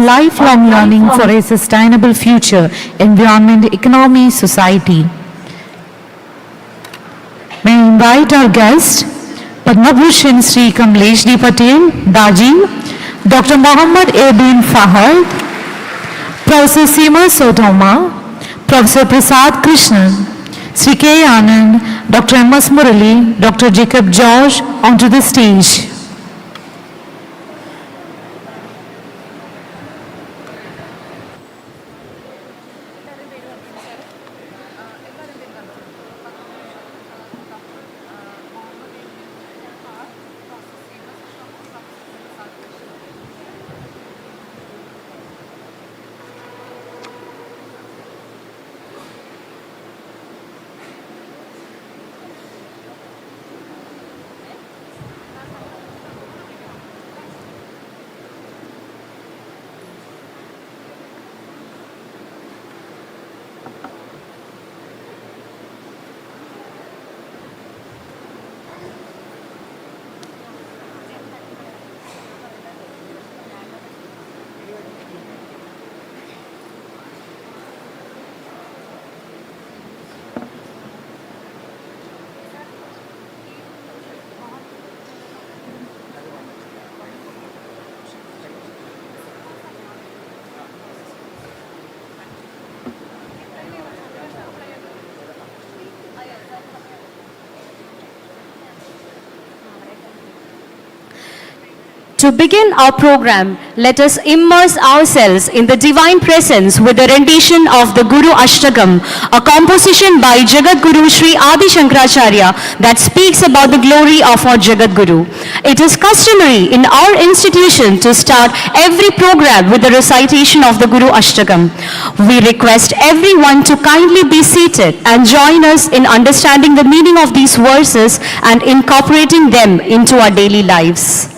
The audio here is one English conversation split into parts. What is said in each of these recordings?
lifelong learning for a sustainable future, environment, economy, society. May I invite our guest, Padma Bhushan Sri Kamlesh D. Patel, Daji, Dr. Mohammad A. bin Fahad, Professor Seema Sodoma, Professor Prasad Krishnan, Sri K. Anand, Dr. M.S. Murali, Dr. Jacob George onto the stage. To begin our program, let us immerse ourselves in the divine presence with the rendition of the Guru Ashtagam, a composition by Jagat Guru Sri Adi Shankaracharya that speaks about the glory of our Jagat Guru. It is customary in our institution to start every program with the recitation of the Guru Ashtagam. We request everyone to kindly be seated and join us in understanding the meaning of these verses and incorporating them into our daily lives.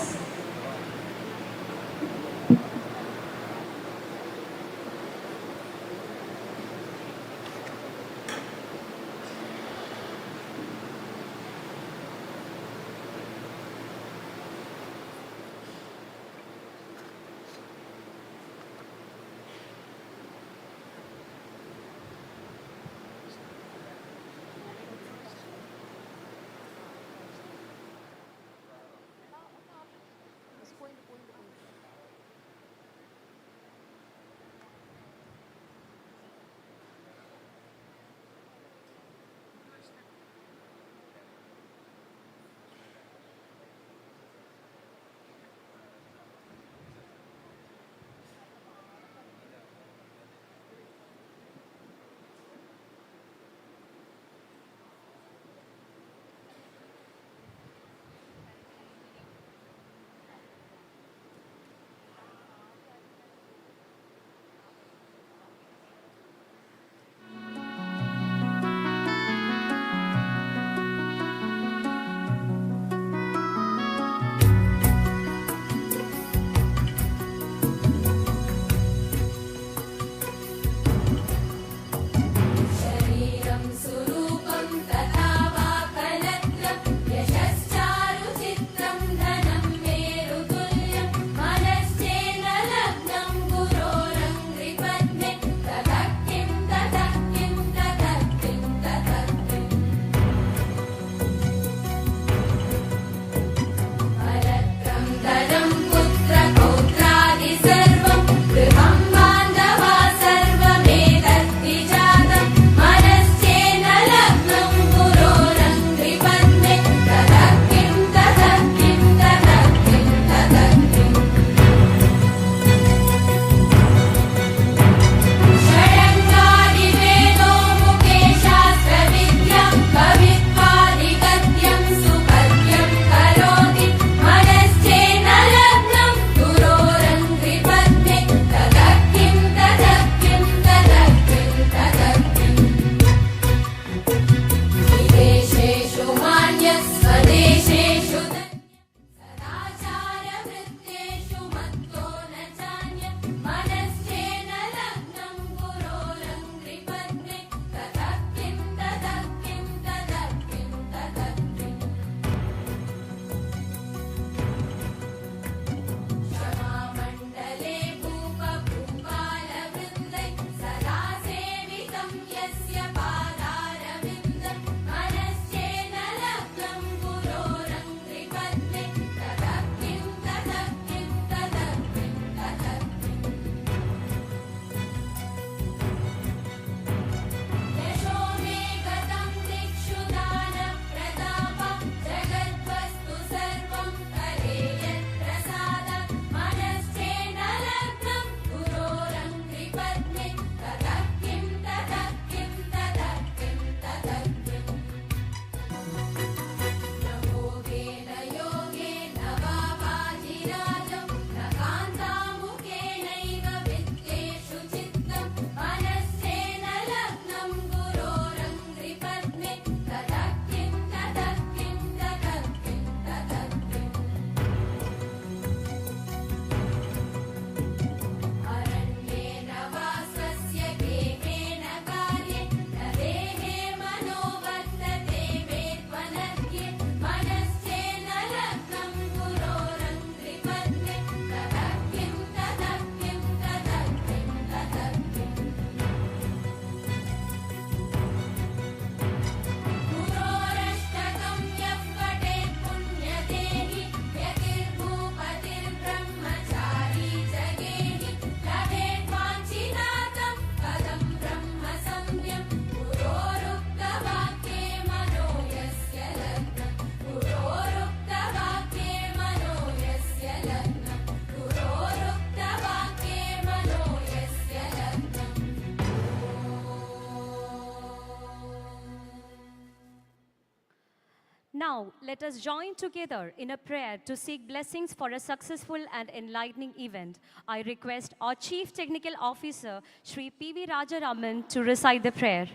Now, let us join together in a prayer to seek blessings for a successful and enlightening event. I request our Chief Technical Officer, Sri P.V. Rajaraman, to recite the prayer.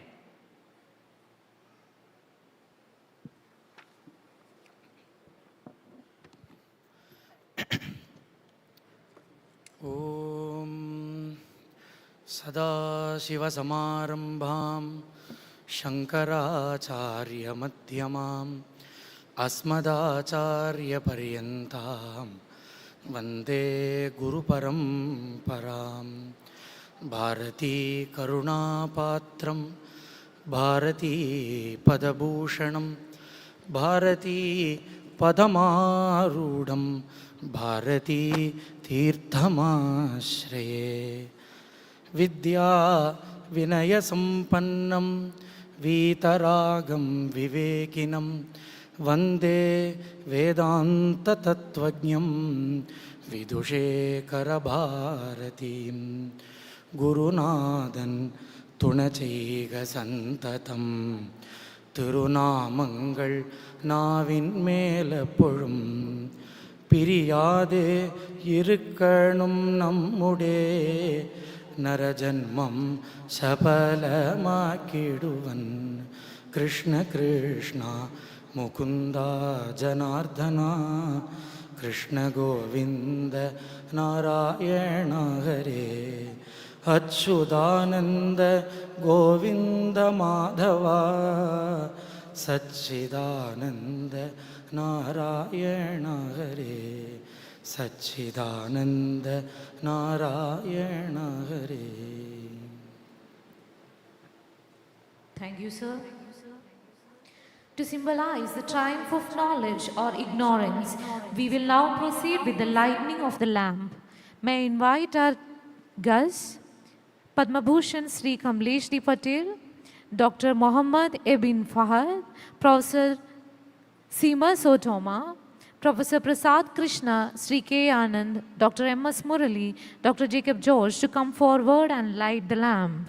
ॐ सदाशिवसमारम्भां शङ्कराचार्यमध्यमाम् अस्मदाचार्यपर्यन्तां वन्दे गुरुपरम्परां भारतीकरुणापात्रं भारतीपदभूषणं भारतीपदमारूढं भारती तीर्थमाश्रये विद्या विनयसम्पन्नं वीतरागं विवेकिनं वन्दे वेदान्ततत्त्वज्ञं विदुषेखरभारतीं गुरुनाथन् துணச்செய்க திருநாமங்கள் நாவின் மேலப்பொழும் பிரியாதே இருக்கணும் நம்முடே நரஜன்மம் சபலமாக்கிடுவன் கிருஷ்ண கிருஷ்ணா முகுந்தா ஜனார்தனா கிருஷ்ண கோவிந்த நாராயண ஹரே அச்சுதானந்த கோவிந்த மாதவா சச்சிதானந்த நாராயண ஹரே சச்சிதானந்த Narayana Hare. Thank you, sir. To symbolize the triumph of knowledge or ignorance, we will now proceed with the lighting of the lamp. May I invite our guests, Padma Bhushan Sri Kamlesh D. Patel, Dr. Mohammad Ibn Fahad, Professor Seema Sotoma, Professor Prasad Krishna, Sri K. Anand, Dr. M.S. Murali, Dr. Jacob George to come forward and light the lamp.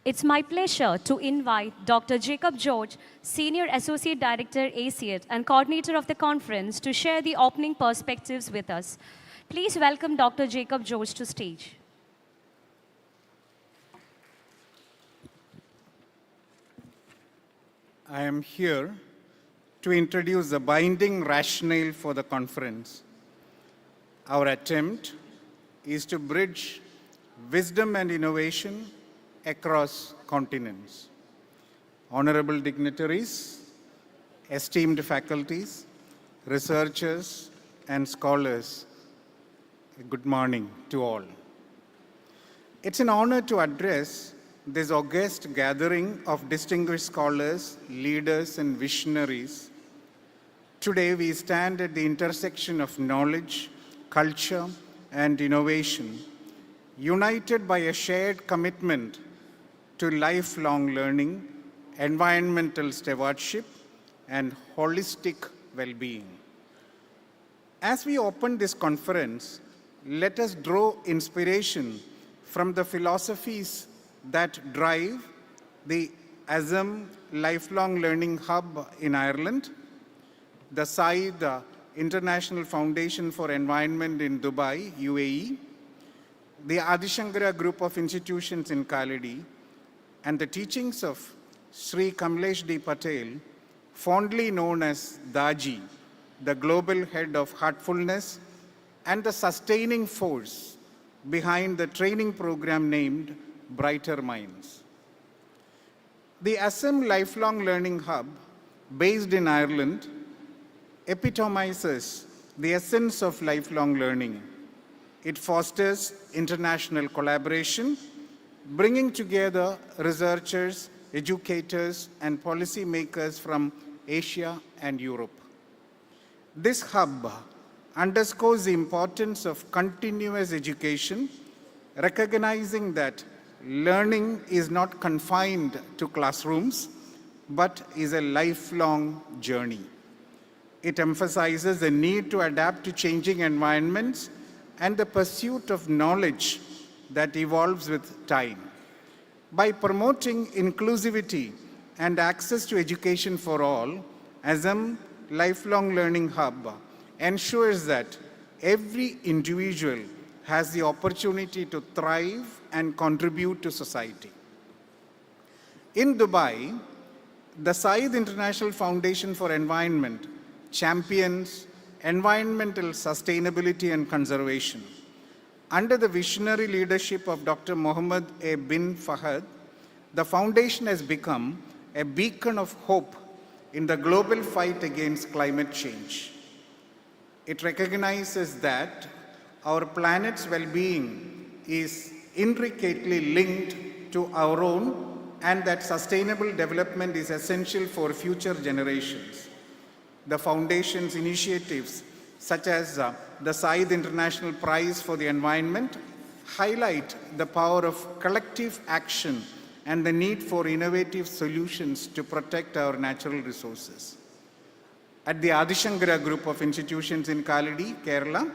It's my pleasure to invite Dr. Jacob George, Senior Associate Director, ASEAT, and Coordinator of the conference, to share the opening perspectives with us. Please welcome Dr. Jacob George to stage. I am here to introduce the binding rationale for the conference. Our attempt is to bridge wisdom and innovation across continents. Honorable dignitaries, esteemed faculties, researchers, and scholars, good morning to all. It's an honor to address this august gathering of distinguished scholars, leaders, and visionaries. Today, we stand at the intersection of knowledge, culture, and innovation, united by a shared commitment to lifelong learning, environmental stewardship, and holistic well-being. As we open this conference, let us draw inspiration from the philosophies that drive the ASM Lifelong Learning Hub in Ireland, the Said International Foundation for Environment in Dubai, UAE, the Adi Shankara Group of Institutions in Kaladi, and the teachings of Sri Kamlesh D. Patel, fondly known as Daji, the global head of heartfulness and the sustaining force behind the training program named Brighter Minds. The Assam Lifelong Learning Hub, based in Ireland, epitomizes the essence of lifelong learning. It fosters international collaboration, bringing together researchers, educators, and policymakers from Asia and Europe. This hub underscores the importance of continuous education, recognizing that learning is not confined to classrooms, but is a lifelong journey. It emphasizes the need to adapt to changing environments and the pursuit of knowledge that evolves with time. By promoting inclusivity and access to education for all, Assam Lifelong Learning Hub ensures that every individual has the opportunity to thrive and contribute to society. In Dubai, the Said International Foundation for Environment champions environmental sustainability and conservation. Under the visionary leadership of Dr. Mohammed A. bin Fahad, the foundation has become a beacon of hope in the global fight against climate change. It recognizes that our planet's well-being is intricately linked to our own, and that sustainable development is essential for future generations. The Foundation's initiatives, such as the Said International Prize for the Environment, highlight the power of collective action and the need for innovative solutions to protect our natural resources. At the Adi Shankara Group of Institutions in Kaladi, Kerala,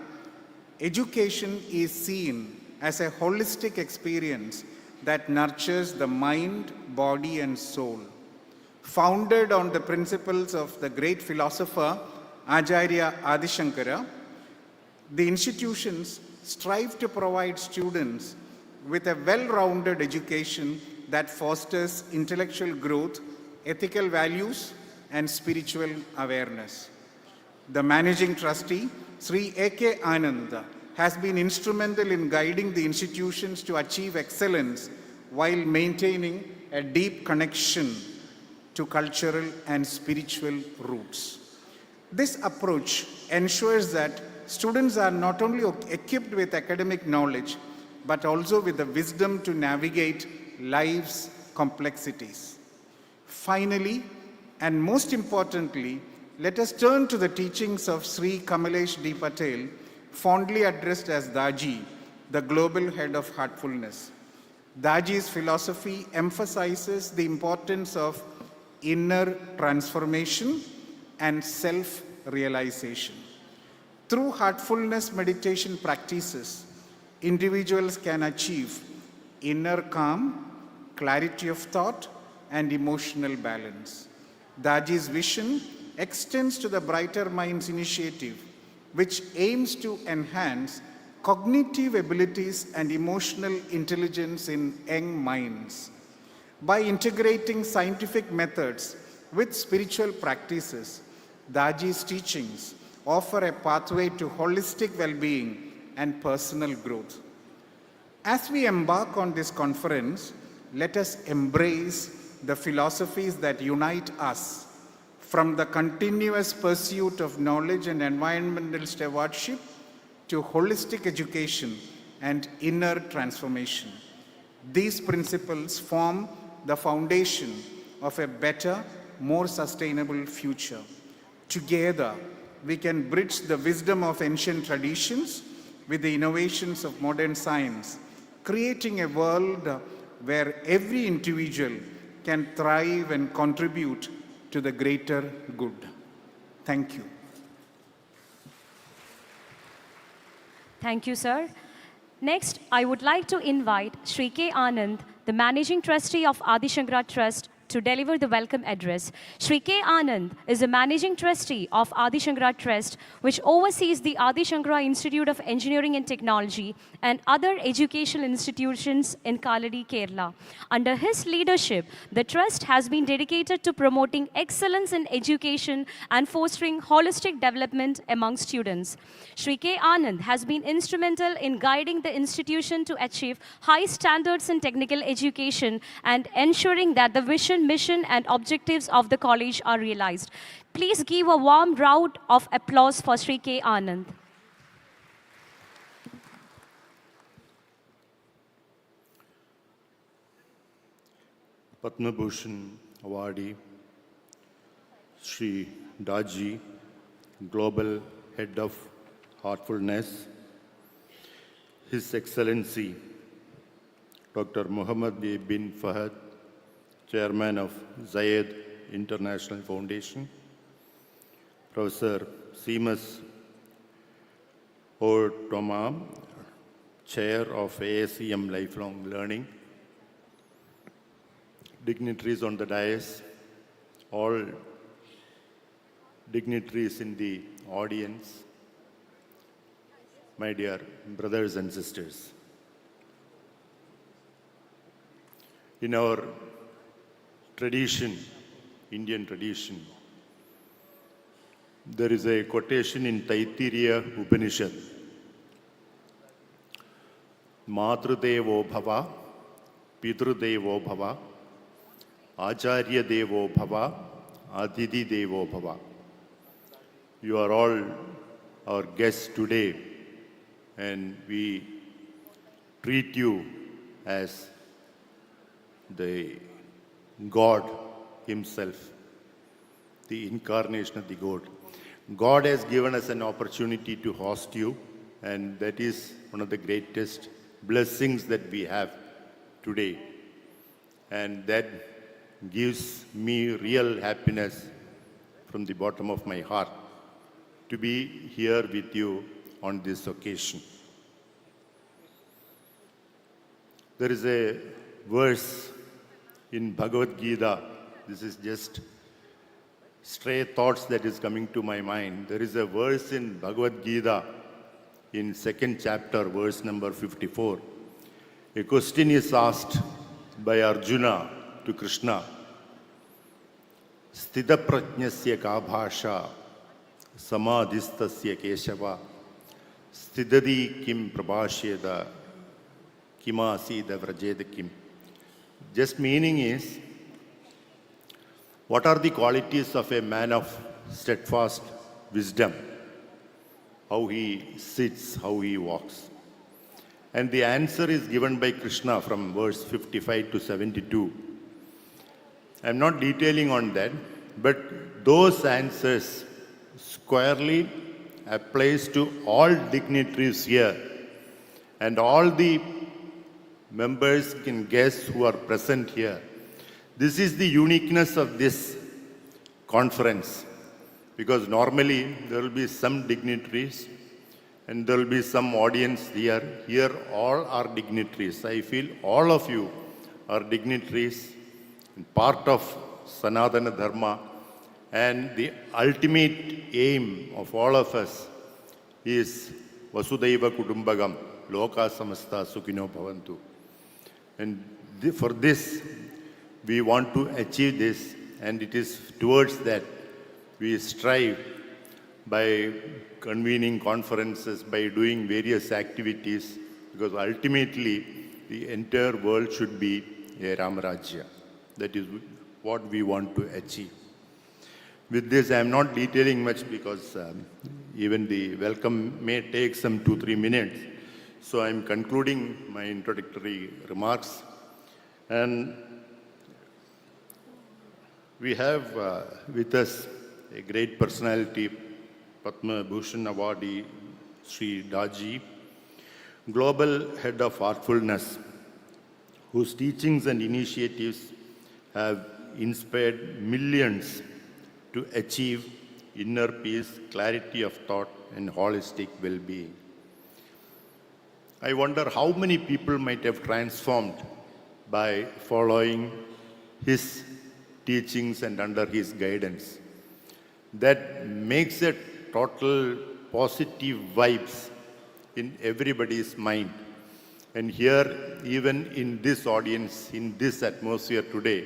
education is seen as a holistic experience that nurtures the mind, body, and soul. Founded on the principles of the great philosopher Acharya Adi Shankara, the institutions strive to provide students with a well-rounded education that fosters intellectual growth, ethical values, and spiritual awareness. The managing trustee, Sri A.K. Anand, has been instrumental in guiding the institutions to achieve excellence while maintaining a deep connection to cultural and spiritual roots. This approach ensures that students are not only equipped with academic knowledge, but also with the wisdom to navigate life's complexities. Finally, and most importantly, let us turn to the teachings of Sri Kamlesh D. Patel, fondly addressed as Daji, the global head of heartfulness. Daji's philosophy emphasizes the importance of inner transformation and self-realization. Through heartfulness meditation practices, individuals can achieve inner calm, clarity of thought, and emotional balance. Daji's vision extends to the Brighter Minds initiative, which aims to enhance cognitive abilities and emotional intelligence in young minds. By integrating scientific methods with spiritual practices, Daji's teachings offer a pathway to holistic well-being and personal growth. As we embark on this conference, let us embrace the philosophies that unite us, from the continuous pursuit of knowledge and environmental stewardship to holistic education and inner transformation. These principles form the foundation of a better, more sustainable future. Together, we can bridge the wisdom of ancient traditions with the innovations of modern science, creating a world where every individual can thrive and contribute to the greater good. Thank you. Thank you, sir. Next, I would like to invite Sri K. Anand, the Managing Trustee of Adi Shankara Trust, to deliver the welcome address. Shri K. Anand is the Managing Trustee of Adi Shankara Trust, which oversees the Adi Shankara Institute of Engineering and Technology and other educational institutions in Kaladi, Kerala. Under his leadership, the trust has been dedicated to promoting excellence in education and fostering holistic development among students. Shri K. Anand has been instrumental in guiding the institution to achieve high standards in technical education and ensuring that the vision, mission, and objectives of the college are realized. Please give a warm round of applause for Shri K. Anand. Padma Bhushan awardee Sri Daji, Global Head of Heartfulness, His Excellency Dr. Muhammad A. bin Fahad, Chairman of Zayed International Foundation, Professor Seamus Toma, Chair of ASEM Lifelong Learning, dignitaries on the dais, all dignitaries in the audience, my dear brothers and sisters. In our tradition, Indian tradition, there is a quotation in Taittiriya Upanishad, Matrudevo Bhava, Pitrudevo Bhava, Acharya Devo Bhava, Aditi Devo Bhava. You are all our guests today, and we treat you as the God Himself, the incarnation of the God. God has given us an opportunity to host you, and that is one of the greatest blessings that we have today. And that gives me real happiness from the bottom of my heart to be here with you on this occasion. There is a verse in Bhagavad Gita. This is just stray thoughts that is coming to my mind. There is a verse in Bhagavad Gita in 2nd chapter, verse number 54. A question is asked by Arjuna to Krishna. Sthita prajnasya ka bhasha samadhistasya keshava sthidadi kim prabhashyeda kimasida vrajeda kim. Just meaning is, what are the qualities of a man of steadfast wisdom? How he sits, how he walks. And the answer is given by Krishna from verse 55 to 72. I'm not detailing on that, but those answers squarely applies to all dignitaries here and all the members and guests who are present here. This is the uniqueness of this conference, because normally there will be some dignitaries and there will be some audience here. Here all are dignitaries. I feel all of you are dignitaries, part of Sanatana Dharma, and the ultimate aim of all of us is Vasudhaiva Kutumbakam, Loka Samasta Sukhino Bhavantu. And for this, we want to achieve this, and it is towards that we strive by convening conferences, by doing various activities, because ultimately the entire world should be a Ramarajya. That is what we want to achieve. With this, I am not detailing much because even the welcome may take some 2-3 minutes. So I am concluding my introductory remarks. And we have with us a great personality, Padma Bhushan awardee, Sri Daji, Global Head of Artfulness, whose teachings and initiatives have inspired millions to achieve inner peace, clarity of thought, and holistic well-being. I wonder how many people might have transformed by following his teachings and under his guidance. That makes a total positive vibes in everybody's mind. And here, even in this audience, in this atmosphere today,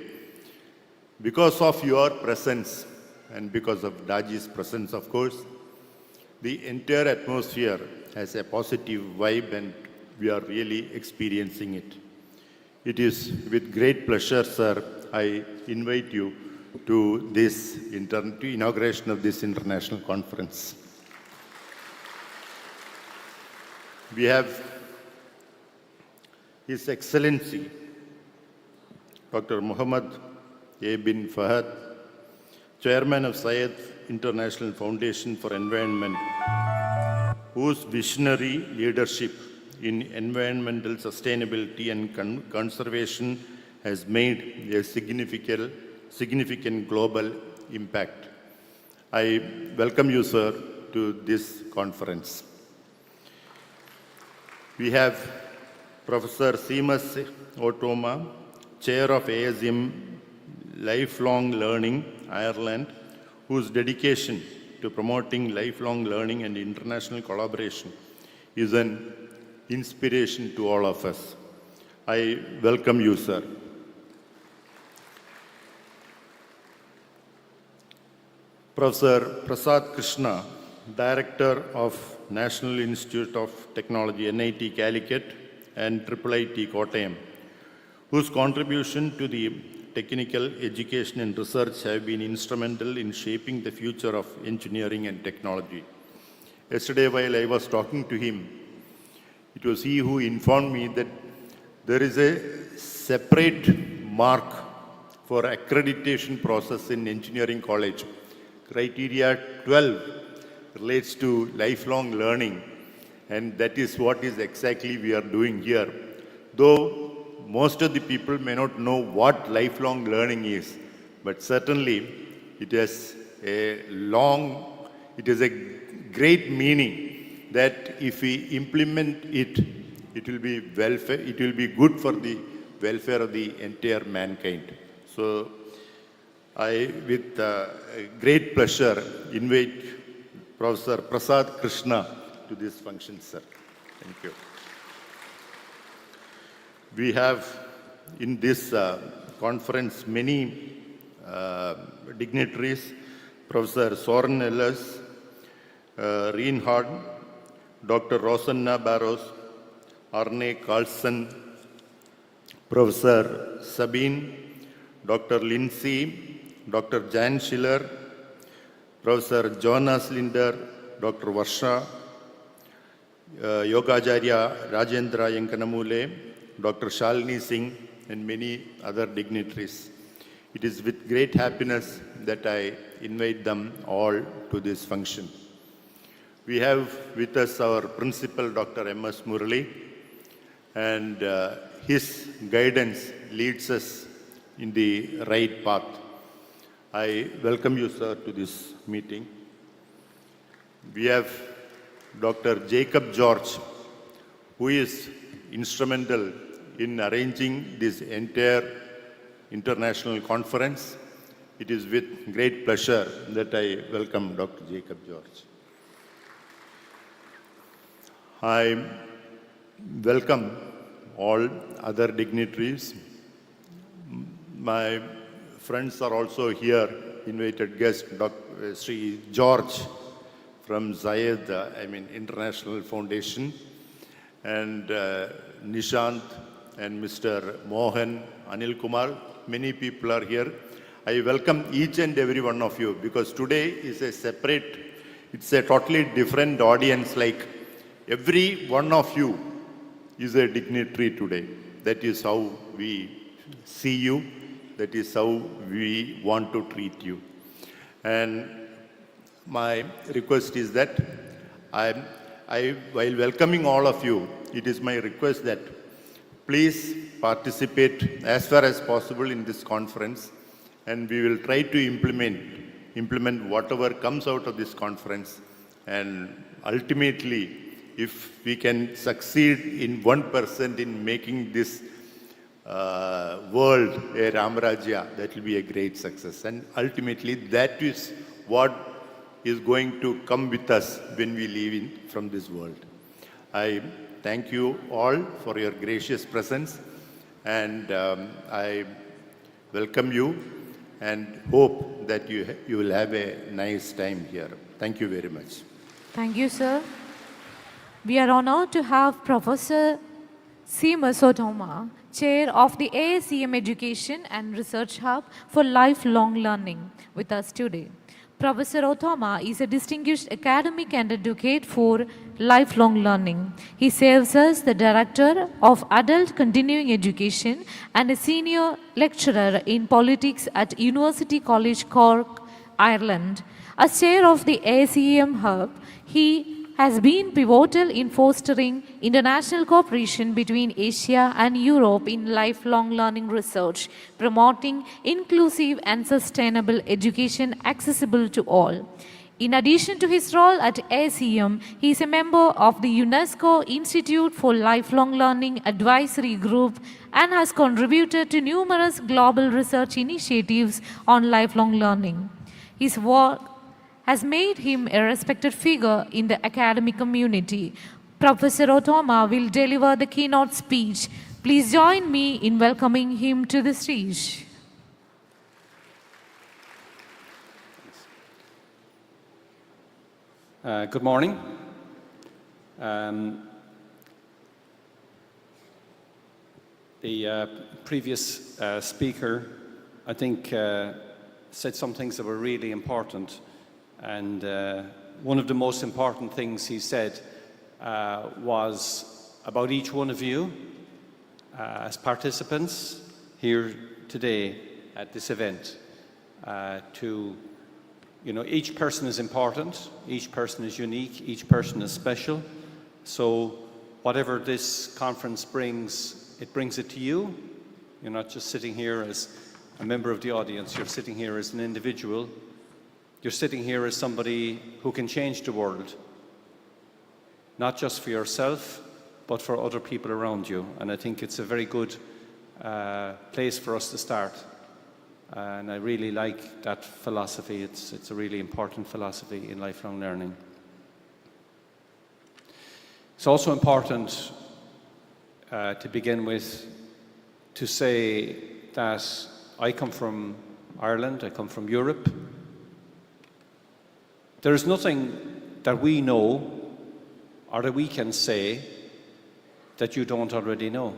because of your presence and because of Daji's presence, of course, the entire atmosphere has a positive vibe and we are really experiencing it. It is with great pleasure, sir, I invite you to this to inauguration of this international conference. We have His Excellency, Dr. Muhammad A. bin Fahad, Chairman of Syed International Foundation for Environment, whose visionary leadership in environmental sustainability and conservation has made a significant global impact. I welcome you, sir, to this conference. We have Professor Seamus Otoma, Chair of ASM Lifelong Learning, Ireland, whose dedication to promoting lifelong learning and international collaboration is an inspiration to all of us. I welcome you, sir. Professor Prasad Krishna, Director of National Institute of Technology, NIT Calicut, and IIIT Kottayam, whose contribution to the technical education and research have been instrumental in shaping the future of engineering and technology. Yesterday, while I was talking to him, it was he who informed me that there is a separate mark for accreditation process in engineering college. Criteria 12 relates to lifelong learning, and that is what is exactly we are doing here. Though most of the people may not know what lifelong learning is, but certainly it has a great meaning that if we implement it, it will be good for the welfare of the entire mankind. So I, with great pleasure, invite Professor Prasad Krishna to this function, sir. Thank you. We have in this conference many dignitaries, Professor Soren Ellers, Reinhard, Dr. Rosanna Barros, Arne Carlson, Professor Sabine, Dr. Lindsay, Dr. Jan Schiller, Professor Jonas Linder, Dr. Varsha, Yogacharya Rajendra Yankanamule, Dr. Shalini Singh, and many other dignitaries. It is with great happiness that I invite them all to this function. We have with us our principal, Dr. M.S. Murali, and his guidance leads us in the right path. I welcome you, sir, to this meeting. We have Dr. Jacob George, who is instrumental in arranging this entire international conference. It is with great pleasure that I welcome Dr. Jacob George. I welcome all other dignitaries. My friends are also here, invited guest, Dr. Sri George from Zayed, International Foundation, and Nishant and Mr. Mohan, Anil Kumar. Many people are here. I welcome each and every one of you because today is it's a totally different audience. Like every one of you is a dignitary today. That is how we see you. That is how we want to treat you. And my request is that while welcoming all of you, it is my request that please participate as far as possible in this conference, and we will try to implement whatever comes out of this conference. And ultimately, if we can succeed in 1% in making this world, a Ramarajya, that will be a great success. And ultimately, that is what is going to come with us when we leave from this world. I thank you all for your gracious presence, and I welcome you and hope that you will have a nice time here. Thank you very much. Thank you, sir. We are honored to have Professor Seema Sodoma, Chair of the ASEM Education and Research Hub for Lifelong Learning, with us today. Professor Otoma is a distinguished academic and advocate for lifelong learning. He serves as the Director of Adult Continuing Education and a Senior Lecturer in Politics at University College Cork, Ireland. As Chair of the ASEM Hub, he has been pivotal in fostering international cooperation between Asia and Europe in lifelong learning research, promoting inclusive and sustainable education accessible to all. In addition to his role at ASEM, he is a member of the UNESCO Institute for Lifelong Learning Advisory Group and has contributed to numerous global research initiatives on lifelong learning. His work has made him a respected figure in the academic community. Professor Otoma will deliver the keynote speech. Please join me in welcoming him to the stage. Good morning. The previous speaker, I think, said some things that were really important. And one of the most important things he said was about each one of you as participants here today at this event. Each person is important, each person is unique, each person is special. So whatever this conference brings, it brings it to you. You're not just sitting here as a member of the audience, you're sitting here as an individual. You're sitting here as somebody who can change the world, not just for yourself, but for other people around you. And I think it's a very good place for us to start. And I really like that philosophy. It's a really important philosophy in lifelong learning. It's also important to begin with to say that I come from Ireland, I come from Europe. There is nothing that we know or that we can say that you don't already know.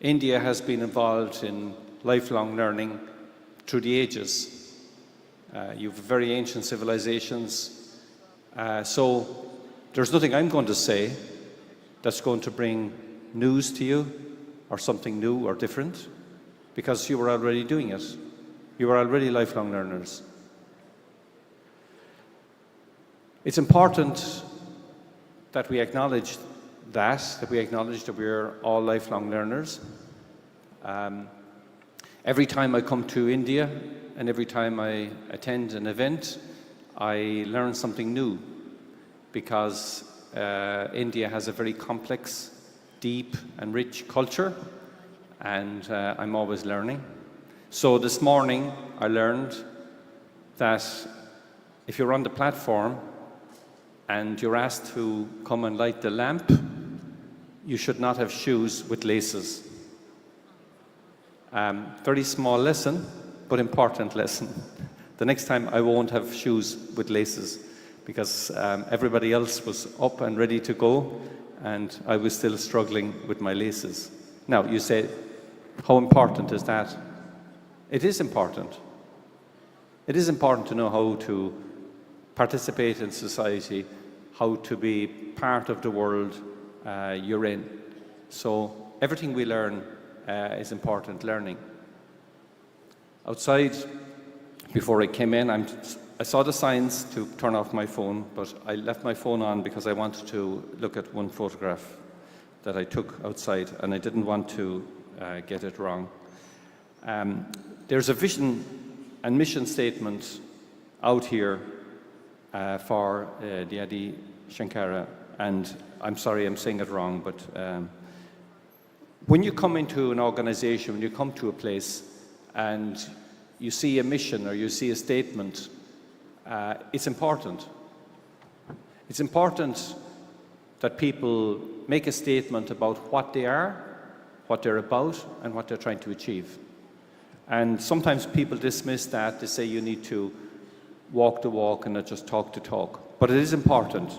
India has been involved in lifelong learning through the ages. You have very ancient civilizations. So there's nothing I'm going to say that's going to bring news to you or something new or different, because you were already doing it. You were already lifelong learners. It's important that we acknowledge that we acknowledge that we're all lifelong learners. Every time I come to India and every time I attend an event, I learn something new, because India has a very complex, deep and rich culture, and I'm always learning. So this morning I learned that if you're on the platform and you're asked to come and light the lamp, you should not have shoes with laces. Very small lesson, but important lesson. The next time I won't have shoes with laces, because everybody else was up and ready to go, and I was still struggling with my laces. Now, you say, how important is that? It is important. It is important to know how to participate in society, how to be part of the world you're in. So everything we learn is important learning. Outside, before I came in, I saw the signs to turn off my phone, but I left my phone on because I wanted to look at one photograph that I took outside, and I didn't want to get it wrong. There's a vision and mission statement out here for the Adi Shankara, and I'm sorry I'm saying it wrong, but when you come into an organization, when you come to a place and you see a mission or you see a statement, it's important. It's important that people make a statement about what they are, what they're about, and what they're trying to achieve. And sometimes people dismiss that. They say you need to walk the walk and not just talk the talk. But it is important.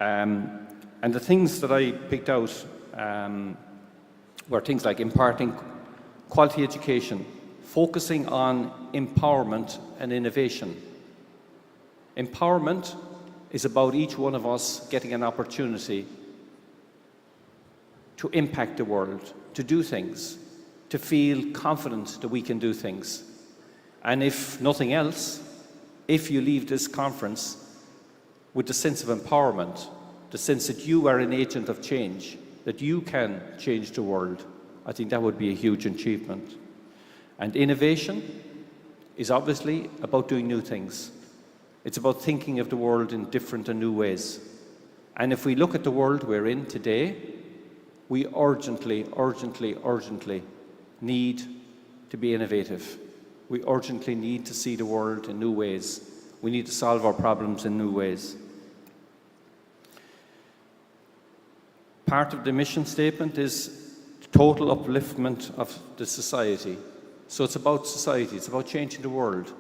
And the things that I picked out were things like imparting quality education, focusing on empowerment and innovation. Empowerment is about each one of us getting an opportunity to impact the world, to do things, to feel confident that we can do things. And if nothing else, if you leave this conference with the sense of empowerment, the sense that you are an agent of change, that you can change the world, I think that would be a huge achievement. And innovation is obviously about doing new things. It's about thinking of the world in different and new ways. And if we look at the world we're in today, we urgently need to be innovative. We urgently need to see the world in new ways. We need to solve our problems in new ways. Part of the mission statement is total upliftment of the society. So it's about society, it's about changing the world.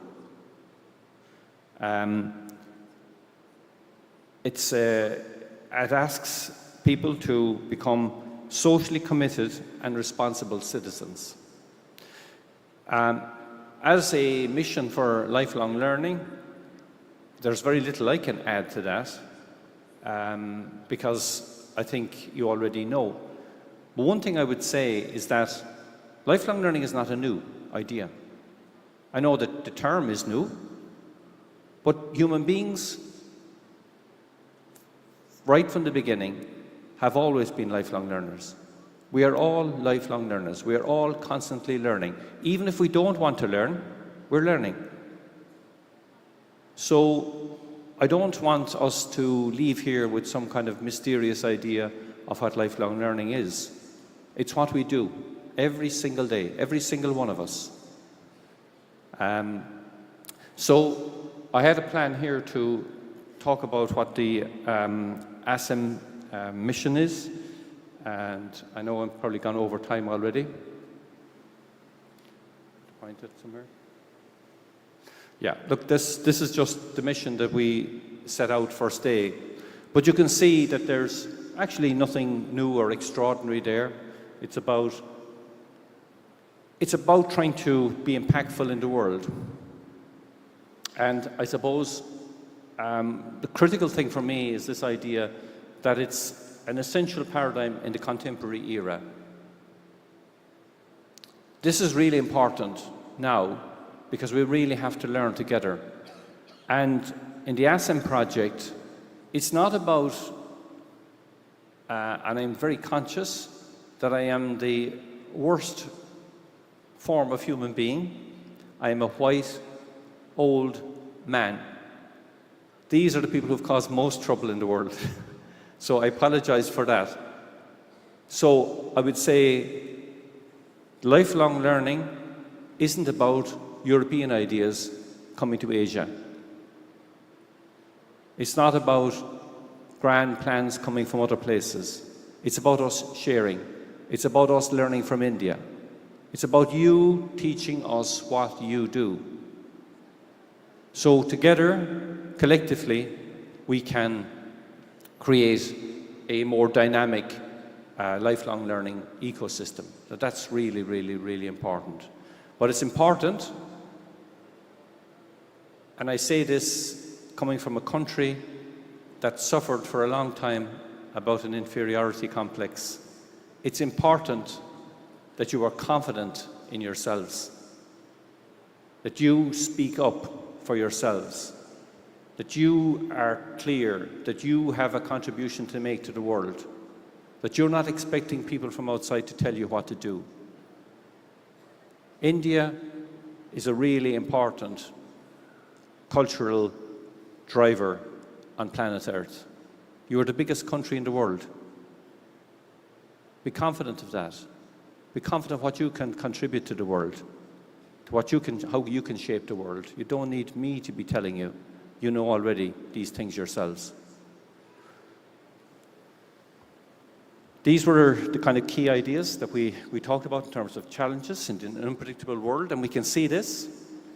It asks people to become socially committed and responsible citizens. As a mission for lifelong learning, there's very little I can add to that because I think you already know. But one thing I would say is that lifelong learning is not a new idea. I know that the term is new, but human beings, right from the beginning, have always been lifelong learners. We are all lifelong learners. We are all constantly learning. Even if we don't want to learn, we're learning. So I don't want us to leave here with some kind of mysterious idea of what lifelong learning is. It's what we do every single day, every single one of us. So I had a plan here to talk about what the ASEM mission is, and I know I'm probably gone over time already. Point it somewhere. Yeah, look, this is just the mission that we set out first day. But you can see that there's actually nothing new or extraordinary there. It's about trying to be impactful in the world. And I suppose the critical thing for me is this idea that it's an essential paradigm in the contemporary era. This is really important now because we really have to learn together. And in the ASEM project, it's not about, and I'm very conscious that I am the worst form of human being. I am a white, old man. These are the people who've caused most trouble in the world. So I apologize for that. So I would say lifelong learning isn't about European ideas coming to Asia. It's not about grand plans coming from other places. It's about us sharing. It's about us learning from India. It's about you teaching us what you do. So together, collectively, we can create a more dynamic lifelong learning ecosystem. So that's really, really, really important. But it's important, and I say this coming from a country that suffered for a long time about an inferiority complex. It's important that you are confident in yourselves, that you speak up for yourselves, that you are clear, that you have a contribution to make to the world, that you're not expecting people from outside to tell you what to do. India is a really important cultural driver on planet Earth. You are the biggest country in the world. Be confident of that. Be confident of what you can contribute to the world, to what you can, how you can shape the world. You don't need me to be telling you. You know already these things yourselves. These were the kind of key ideas that we talked about in terms of challenges in an unpredictable world, and we can see this.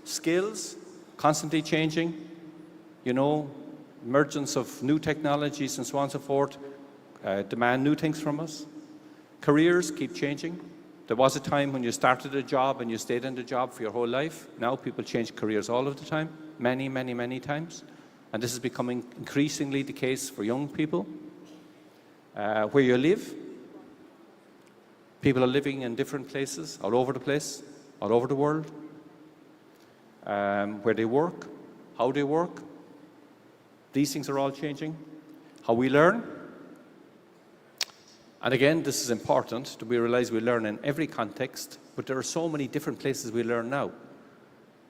Skills, constantly changing, you know, emergence of new technologies and so on and so forth, demand new things from us. Careers keep changing. There was a time when you started a job and you stayed in the job for your whole life. Now people change careers all of the time, many, many, many times. And this is becoming increasingly the case for young people. Where you live, people are living in different places, all over the place, all over the world. Where they work, how they work, these things are all changing. How we learn. And again, this is important, that we realize we learn in every context, but there are so many different places we learn now.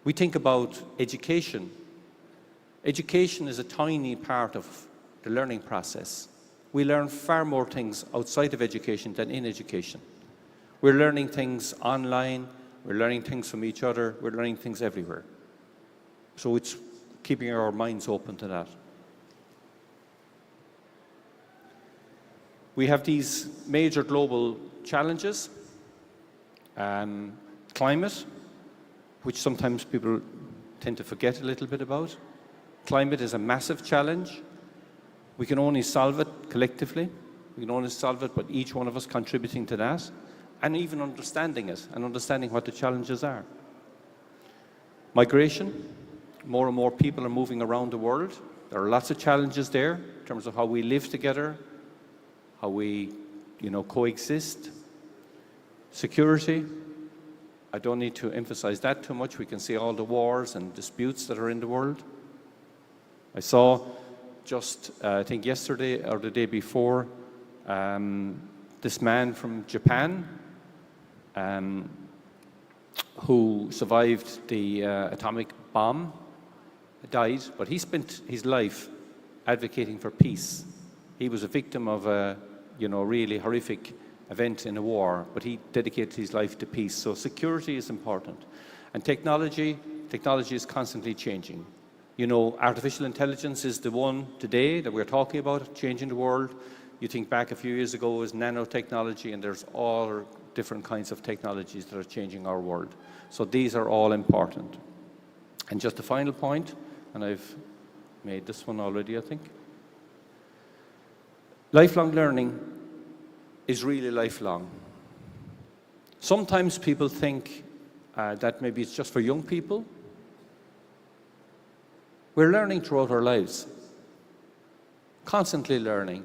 We think about education. Education is a tiny part of the learning process. We learn far more things outside of education than in education. We're learning things online, we're learning things from each other, we're learning things everywhere. So it's keeping our minds open to that. We have these major global challenges. Climate, which sometimes people tend to forget a little bit about. Climate is a massive challenge. We can only solve it collectively. We can only solve it by each one of us contributing to that, and even understanding it, and understanding what the challenges are. Migration, more and more people are moving around the world. There are lots of challenges there in terms of how we live together, how we, coexist. Security, I don't need to emphasize that too much. We can see all the wars and disputes that are in the world. I saw just, I think yesterday or the day before, this man from Japan who survived the atomic bomb, died, but he spent his life advocating for peace. He was a victim of a really horrific event in a war, but he dedicated his life to peace. So security is important. And technology is constantly changing. Artificial intelligence is the one today that we're talking about, changing the world. You think back a few years ago, it was nanotechnology, and there's all different kinds of technologies that are changing our world. So these are all important. And just a final point, and I've made this one already, I think. Lifelong learning is really lifelong. Sometimes people think that maybe it's just for young people. We're learning throughout our lives, constantly learning.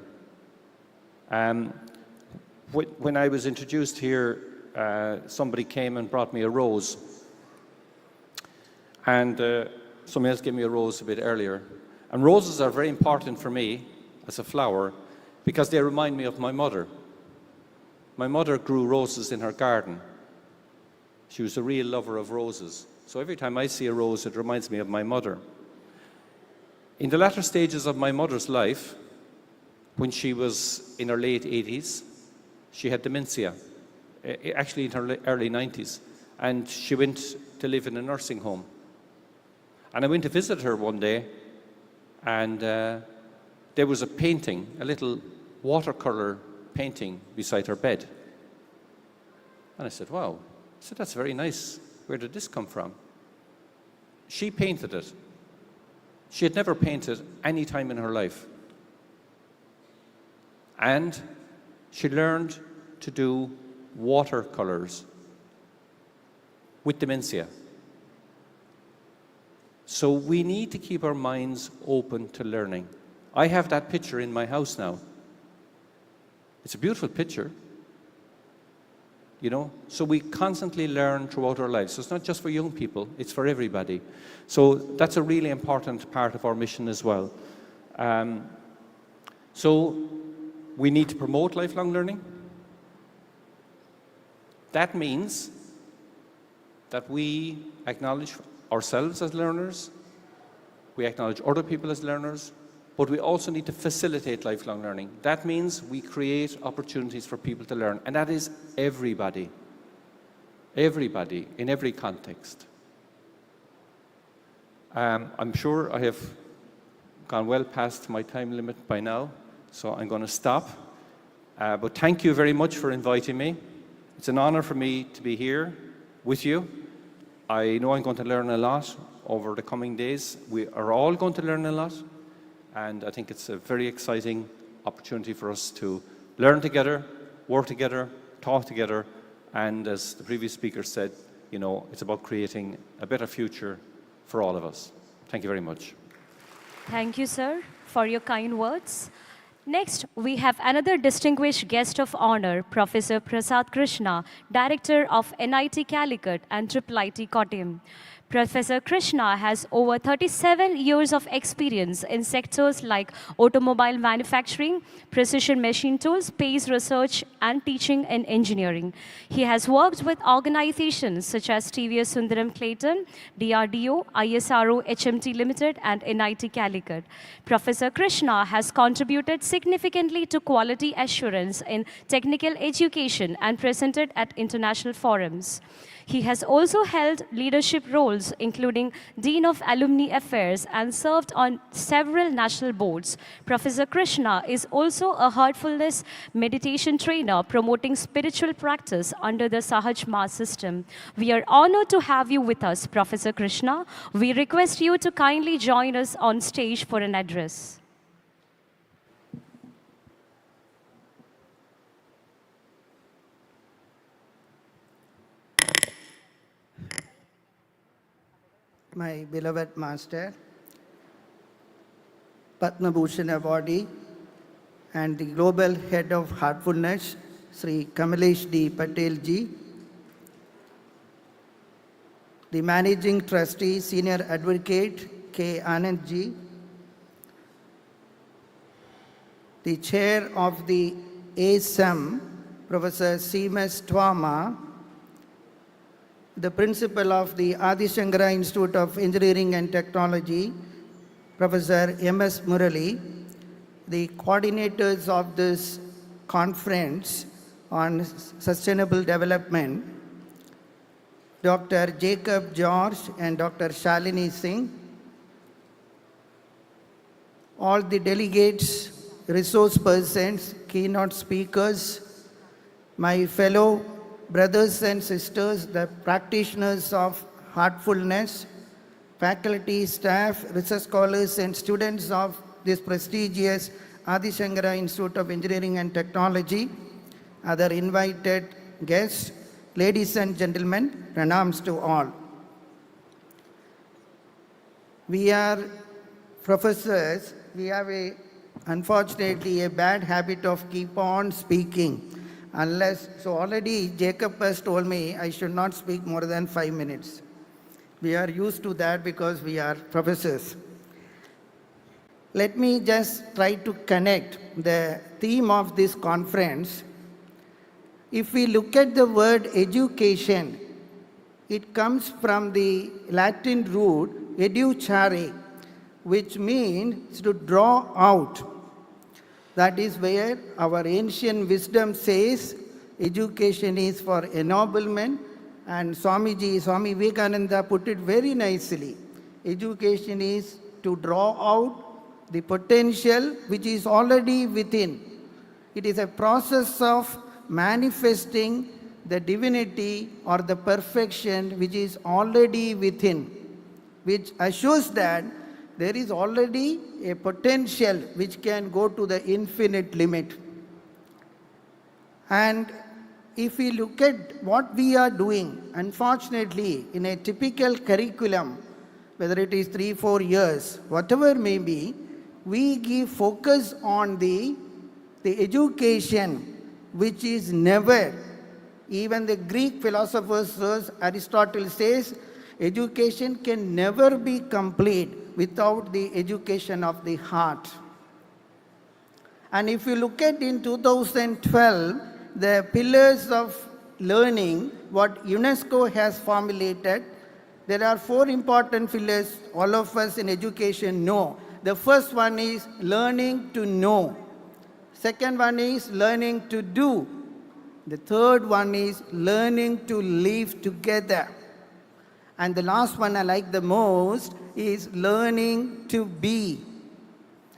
When I was introduced here, somebody came and brought me a rose. And somebody else gave me a rose a bit earlier. And roses are very important for me as a flower because they remind me of my mother. My mother grew roses in her garden. She was a real lover of roses. So every time I see a rose, it reminds me of my mother. In the latter stages of my mother's life, when she was in her late 80s, she had dementia, actually in her early 90s, and she went to live in a nursing home. And I went to visit her one day, and there was a painting, a little watercolor painting beside her bed. And I said, wow. I said, that's very nice. Where did this come from? She painted it. She had never painted any time in her life. And she learned to do watercolors with dementia. So we need to keep our minds open to learning. I have that picture in my house now. It's a beautiful picture. So we constantly learn throughout our lives. So it's not just for young people, it's for everybody. So that's a really important part of our mission as well. So we need to promote lifelong learning. That means that we acknowledge ourselves as learners, we acknowledge other people as learners, but we also need to facilitate lifelong learning. That means we create opportunities for people to learn, and that is everybody. Everybody, in every context. I'm sure I have gone well past my time limit by now, so I'm going to stop. But thank you very much for inviting me. It's an honor for me to be here with you. I know I'm going to learn a lot over the coming days. We are all going to learn a lot, and I think it's a very exciting opportunity for us to learn together, work together, talk together, and as the previous speaker said, you know, it's about creating a better future for all of us. Thank you very much. Thank you, sir, for your kind words. Next, we have another distinguished guest of honor, Professor Prasad Krishna, Director of NIT Calicut and IIIT Kottayam. Professor Krishna has over 37 years of experience in sectors like automobile manufacturing, precision machine tools, space research, and teaching in engineering. He has worked with organizations such as TVS Sundaram Clayton, DRDO, ISRO HMT Limited, and NIT Calicut. Professor Krishna has contributed significantly to quality assurance in technical education and presented at international forums. He has also held leadership roles, including Dean of Alumni Affairs, and served on several national boards. Professor Krishna is also a heartfulness meditation trainer promoting spiritual practice under the Sahaj Ma system. We are honored to have you with us, Professor Krishna. We request you to kindly join us on stage for an address. My beloved master, Padma Bhushan awardee, and the global head of heartfulness, Sri Kamalesh D. Patel ji, the managing trustee, senior advocate, K. Anand ji, the chair of the ASM, Professor Seamus Twama, the principal of the Adi Shankara Institute of Engineering and Technology, Professor M.S. Murali, the coordinators of this conference on sustainable development, Dr. Jacob George and Dr. Shalini Singh, all the delegates, resource persons, keynote speakers, my fellow brothers and sisters, the practitioners of heartfulness, faculty, staff, research scholars, and students of this prestigious Adi Shankara Institute of Engineering and Technology, other invited guests, ladies and gentlemen, pranams to all. We are professors. We have unfortunately a bad habit of keep on speaking. So already Jacob has told me I should not speak more than 5 minutes. We are used to that because we are professors. Let me just try to connect the theme of this conference. If we look at the word education, it comes from the Latin root educare, which means to draw out. That is where our ancient wisdom says education is for ennoblement, and Swami Vivekananda put it very nicely. Education is to draw out the potential which is already within. It is a process of manifesting the divinity or the perfection which is already within, which assures that there is already a potential which can go to the infinite limit. And if we look at what we are doing, unfortunately, in a typical curriculum, whether it is 3-4 years, whatever may be, we give focus on the education which is never, even the Greek philosophers, Aristotle says, education can never be complete without the education of the heart. And if you look at in 2012, the pillars of learning, what UNESCO has formulated, there are 4 important pillars all of us in education know. The first one is learning to know. Second one is learning to do. The third one is learning to live together. And the last one I like the most is learning to be.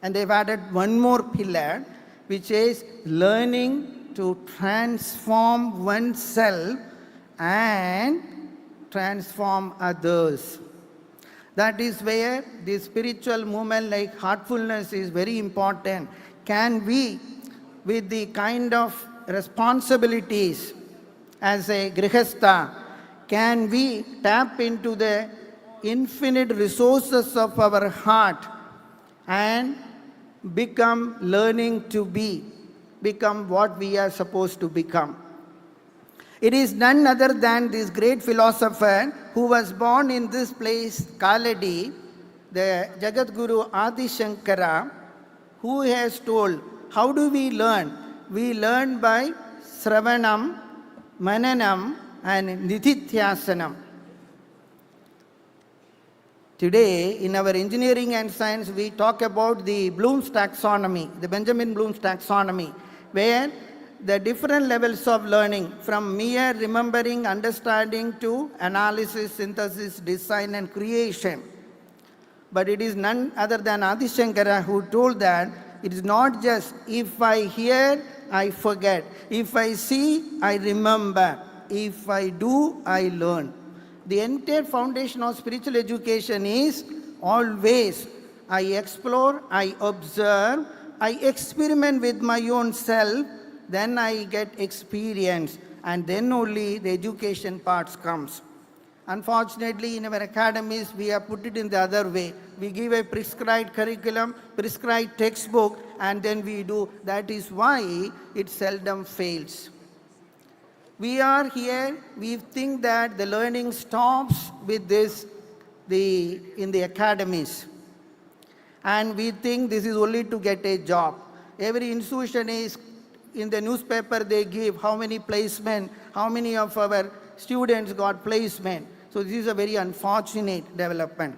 And they've added one more pillar, which is learning to transform oneself and transform others. That is where the spiritual movement like heartfulness is very important. Can we, with the kind of responsibilities as a grihastha, can we tap into the infinite resources of our heart and become learning to be, become what we are supposed to become? It is none other than this great philosopher who was born in this place, Kaladi, the Jagat Guru Adi Shankara, who has told, how do we learn? We learn by Sravanam, Mananam and Nididhyasanam. Today, in our engineering and science, we talk about the Bloom's taxonomy, the Benjamin Bloom's taxonomy, where the different levels of learning, from mere remembering, understanding to analysis, synthesis, design and creation. But it is none other than Adi Shankara who told that it is not just if I hear, I forget. If I see, I remember. If I do, I learn. The entire foundation of spiritual education is always I explore, I observe, I experiment with my own self, then I get experience, and then only the education part comes. Unfortunately, in our academies, we have put it in the other way. We give a prescribed curriculum, prescribed textbook, and then we do. That is why it seldom fails. We are here, we think that the learning stops with this, in the academies. And we think this is only to get a job. Every institution is, in the newspaper they give how many placement, how many of our students got placement. So this is a very unfortunate development.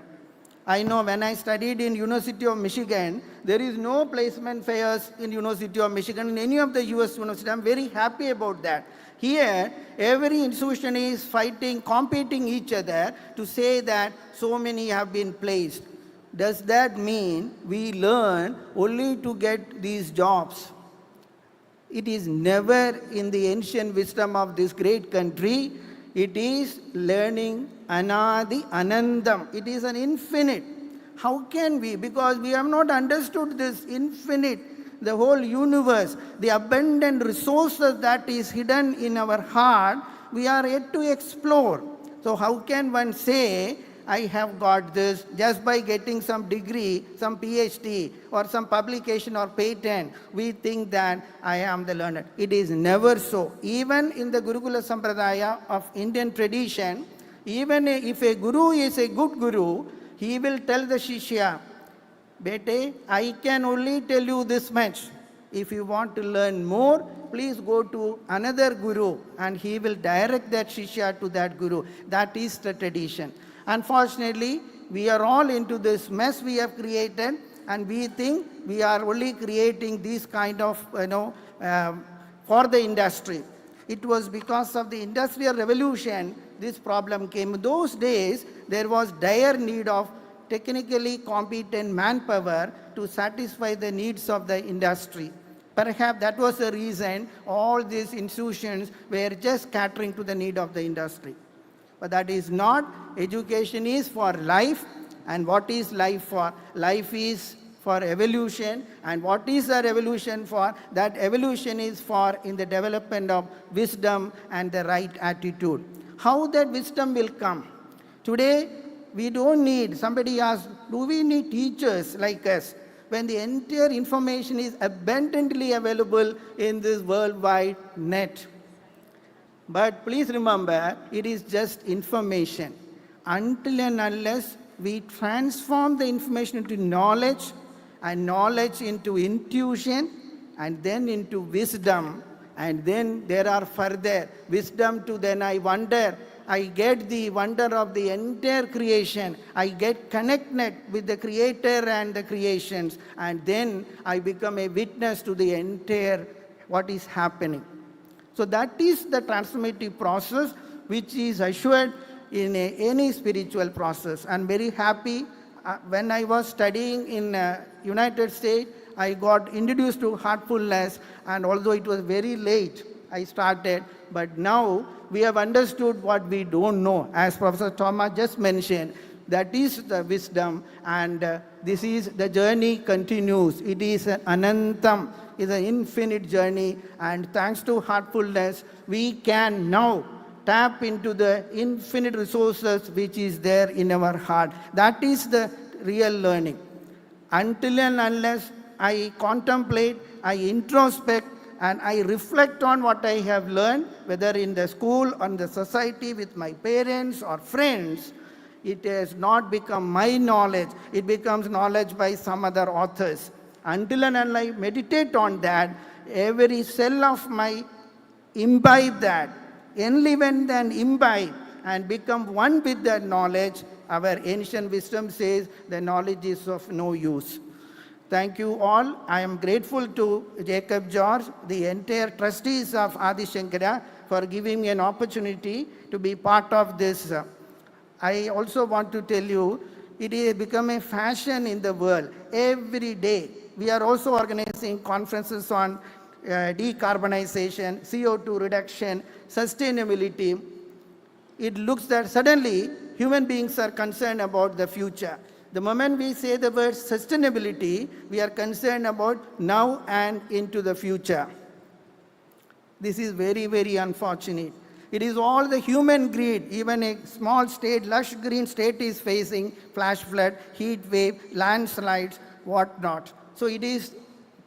I know when I studied in University of Michigan, there is no placement fairs in University of Michigan, in any of the US universities. I'm very happy about that. Here, every institution is fighting, competing each other to say that so many have been placed. Does that mean we learn only to get these jobs? It is never in the ancient wisdom of this great country. It is learning anadi anandam. It is an infinite. How can we? Because we have not understood this infinite, the whole universe, the abundant resources that is hidden in our heart, we are yet to explore. So how can one say, I have got this just by getting some degree, some PhD or some publication or patent? We think that I am the learner. It is never so. Even in the Gurukula Sampradaya of Indian tradition, even if a guru is a good guru, he will tell the Shishya, Bete, I can only tell you this much. If you want to learn more, please go to another guru and he will direct that Shishya to that guru. That is the tradition. Unfortunately, we are all into this mess we have created, and we think we are only creating this kind of, for the industry. It was because of the Industrial Revolution this problem came. In those days, there was dire need of technically competent manpower to satisfy the needs of the industry. Perhaps that was the reason all these institutions were just catering to the need of the industry. But that is not. Education is for life. And what is life for? Life is for evolution. And what is the evolution for? That evolution is for in the development of wisdom and the right attitude. How that wisdom will come? Today, we don't need, somebody asked, do we need teachers like us? When the entire information is abundantly available in this worldwide net. But please remember, it is just information. Until and unless we transform the information into knowledge, and knowledge into intuition, and then into wisdom, and then there are further wisdom to then I wonder, I get the wonder of the entire creation. I get connected with the Creator and the creations, and then I become a witness to the entire what is happening. So that is the transformative process which is assured in any spiritual process. I'm very happy. When I was studying in United States, I got introduced to heartfulness, and although it was very late, I started, but now we have understood what we don't know. As Professor Thomas just mentioned, that is the wisdom, and this is the journey continues. It is an anantam, is an infinite journey, and thanks to heartfulness, we can now tap into the infinite resources which is there in our heart. That is the real learning. Until and unless I contemplate, I introspect, and I reflect on what I have learned, whether in the school or in the society with my parents or friends, it has not become my knowledge. It becomes knowledge by some other authors. Until and unless I meditate on that, every cell of my imbibe that, enliven and imbibe, and become one with that knowledge, our ancient wisdom says the knowledge is of no use. Thank you all. I am grateful to Jacob George, the entire trustees of Adi Shankara, for giving me an opportunity to be part of this. I also want to tell you, it has become a fashion in the world. Every day, we are also organizing conferences on decarbonization, CO2 reduction, sustainability. It looks that suddenly human beings are concerned about the future. The moment we say the word sustainability, we are concerned about now and into the future. This is very, very unfortunate. It is all the human greed. Even a small state, lush green state is facing flash flood, heat wave, landslides, whatnot. So it is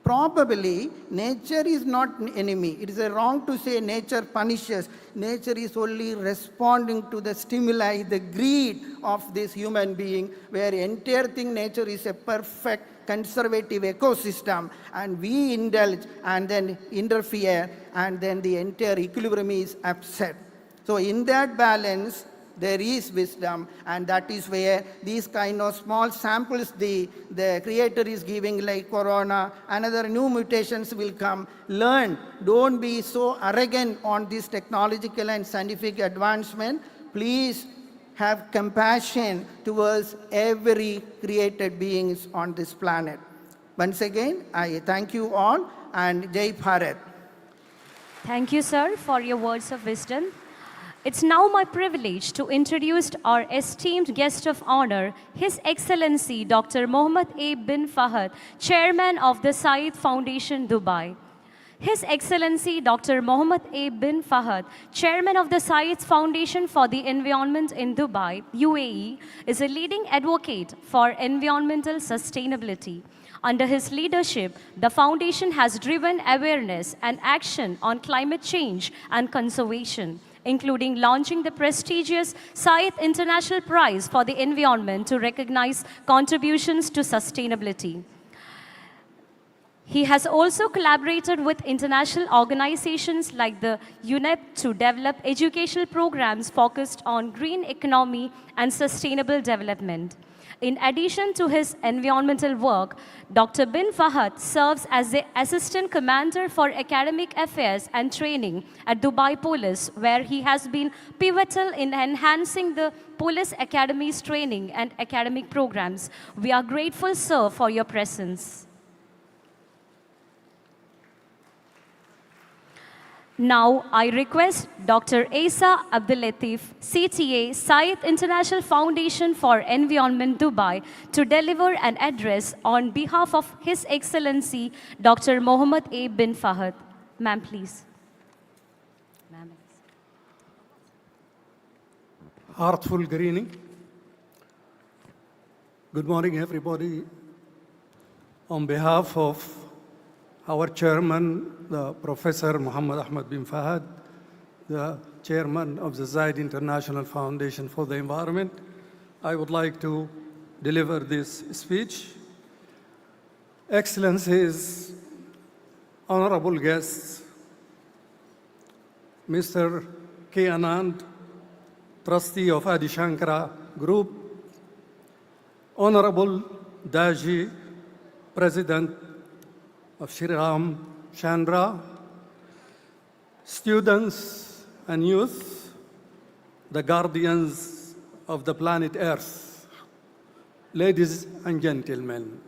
probably, nature is not an enemy. It is wrong to say nature punishes. Nature is only responding to the stimuli, the greed of this human being, where entire thing, nature is a perfect conservative ecosystem, and we indulge and then interfere, and then the entire equilibrium is upset. So in that balance, there is wisdom, and that is where these kind of small samples the Creator is giving, like corona, another new mutations will come. Learn, don't be so arrogant on this technological and scientific advancement. Please have compassion towards every created beings on this planet. Once again, I thank you all, and Jai Bharat. Thank you, sir, for your words of wisdom. It's now my privilege to introduce our esteemed guest of honor, His Excellency Dr. Mohammed A. bin Fahad, Chairman of the Said Foundation, Dubai. His Excellency Dr. Mohammed A. bin Fahad, Chairman of the Said Foundation for the Environment in Dubai, UAE, is a leading advocate for environmental sustainability. Under his leadership, the foundation has driven awareness and action on climate change and conservation, including launching the prestigious Said International Prize for the Environment to recognize contributions to sustainability. He has also collaborated with international organizations like the UNEP to develop educational programs focused on green economy and sustainable development. In addition to his environmental work, Dr. bin Fahad serves as the Assistant Commander for Academic Affairs and Training at Dubai Police, where he has been pivotal in enhancing the Police Academy's training and academic programs. We are grateful, sir, for your presence. Now, I request Dr. Asa Abdulatif, CTA, Said International Foundation for Environment, Dubai, to deliver an address on behalf of His Excellency, Dr. Mohammed A. bin Fahad. Ma'am, please. Heartful greeting. Good morning, everybody. On behalf of our chairman, the Professor Muhammad Ahmad bin Fahad, the chairman of the Zaid International Foundation for the Environment, I would like to deliver this speech. Excellencies, honorable guests, Mr. K. Anand, trustee of Adi Shankara Group, Honorable Daji, President of Shri Ram Chandra, students and youth, the guardians of the planet Earth, ladies and gentlemen.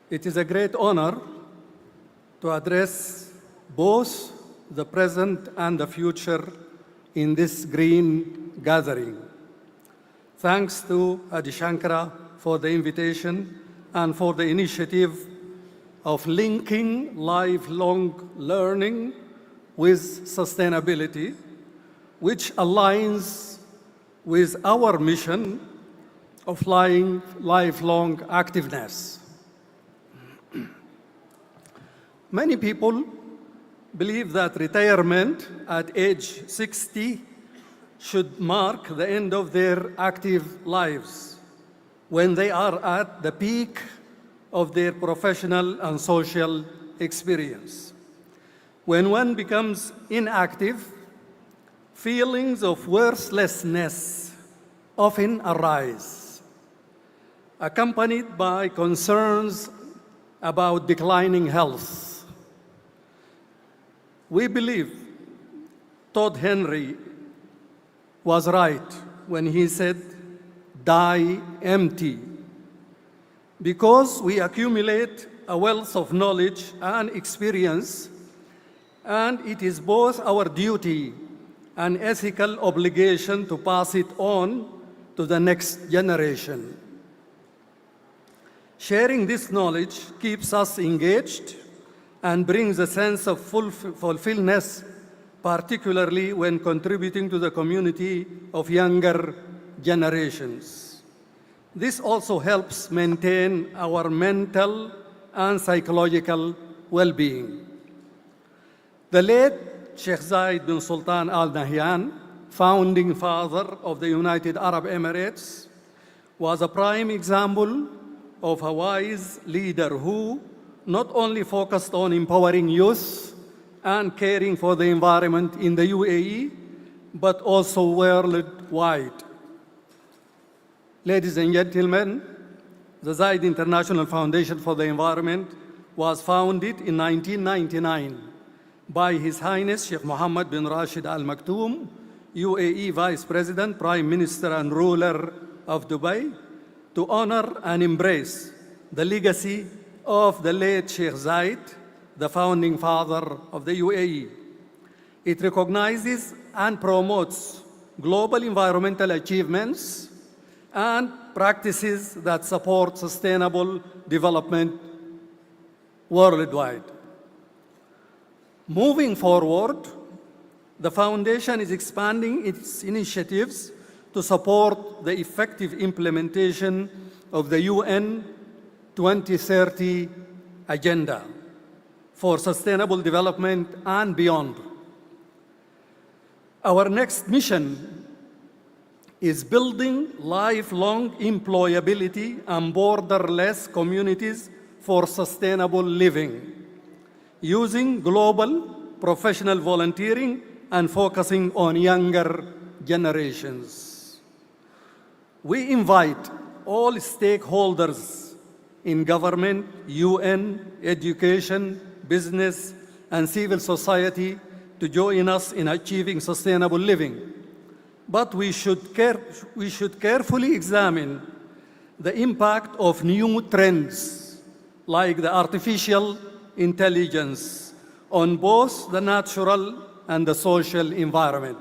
It is a great honor to address both the present and the future in this green gathering. Thanks to Adi Shankara for the invitation and for the initiative of linking lifelong learning with sustainability, which aligns with our mission of lifelong activeness. Many people believe that retirement at age 60 should mark the end of their active lives, when they are at the peak of their professional and social experience. When one becomes inactive, feelings of worthlessness often arise, accompanied by concerns about declining health. We believe Todd Henry was right when he said, "Die empty," because we accumulate a wealth of knowledge and experience, and it is both our duty and ethical obligation to pass it on to the next generation. Sharing this knowledge keeps us engaged and brings a sense of fulfillment, particularly when contributing to the community of younger generations. This also helps maintain our mental and psychological well-being. The late Sheikh Zayed bin Sultan Al Nahyan, founding father of the United Arab Emirates, was a prime example of a wise leader who not only focused on empowering youth and caring for the environment in the UAE, but also worldwide. Ladies and gentlemen, the Zayed International Foundation for the Environment was founded in 1999 by His Highness Sheikh Mohammed bin Rashid Al Maktoum, UAE Vice President, Prime Minister and ruler of Dubai, to honor and embrace the legacy of the late Sheikh Zayed, the founding father of the UAE. It recognizes and promotes global environmental achievements and practices that support sustainable development worldwide. Moving forward, the foundation is expanding its initiatives to support the effective implementation of the UN 2030 Agenda for Sustainable Development and beyond. Our next mission is building lifelong employability and borderless communities for sustainable living, using global professional volunteering and focusing on younger generations. We invite all stakeholders in government, UN, education, business, and civil society to join us in achieving sustainable living. But we should carefully examine the impact of new trends like the artificial intelligence on both the natural and the social environment.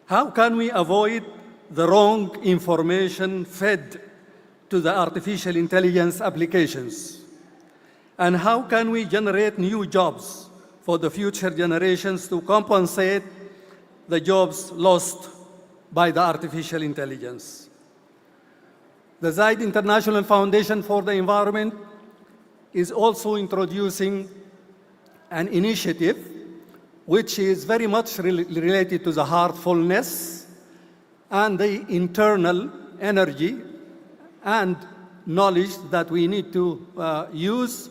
How can we avoid the wrong information fed to the artificial intelligence applications? And how can we generate new jobs for the future generations to compensate the jobs lost by the artificial intelligence? The Zayed International Foundation for the Environment is also introducing an initiative which is very much related to the heartfulness and the internal energy and knowledge that we need to use.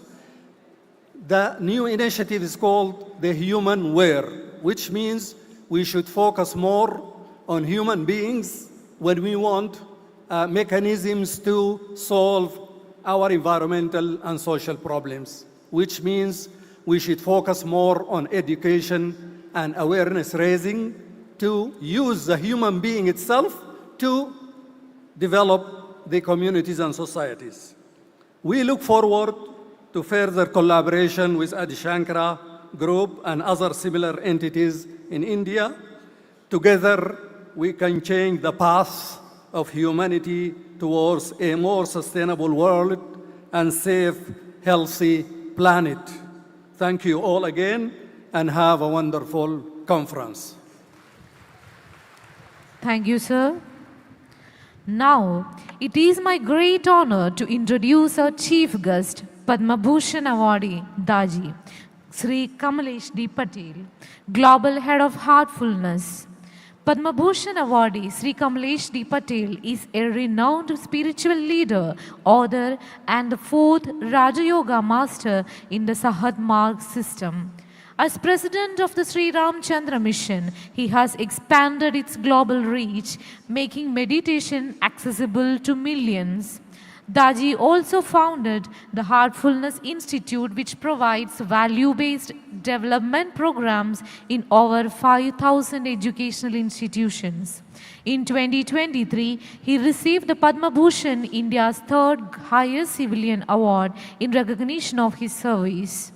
The new initiative is called the Human Wear, which means we should focus more on human beings when we want mechanisms to solve our environmental and social problems, which means we should focus more on education and awareness raising to use the human being itself to develop the communities and societies. We look forward to further collaboration with Adi Shankara Group and other similar entities in India. Together, we can change the path of humanity towards a more sustainable world and safe, healthy planet. Thank you all again, and have a wonderful conference. Thank you, sir. Now, it is my great honor to introduce our chief guest, Padma Bhushan awardee, Daji, Sri Kamalesh D. Patel, Global Head of Heartfulness. Padma Bhushan awardee Sri Kamalesh D. Patel is a renowned spiritual leader, author, and the fourth Raja Yoga master in the Sahad Marg system. As president of the Sri Ramchandra Mission, he has expanded its global reach, making meditation accessible to millions. Daji also founded the Heartfulness Institute, which provides value-based development programs in over 5,000 educational institutions. In 2023, he received the Padma Bhushan, India's third highest civilian award, in recognition of his service.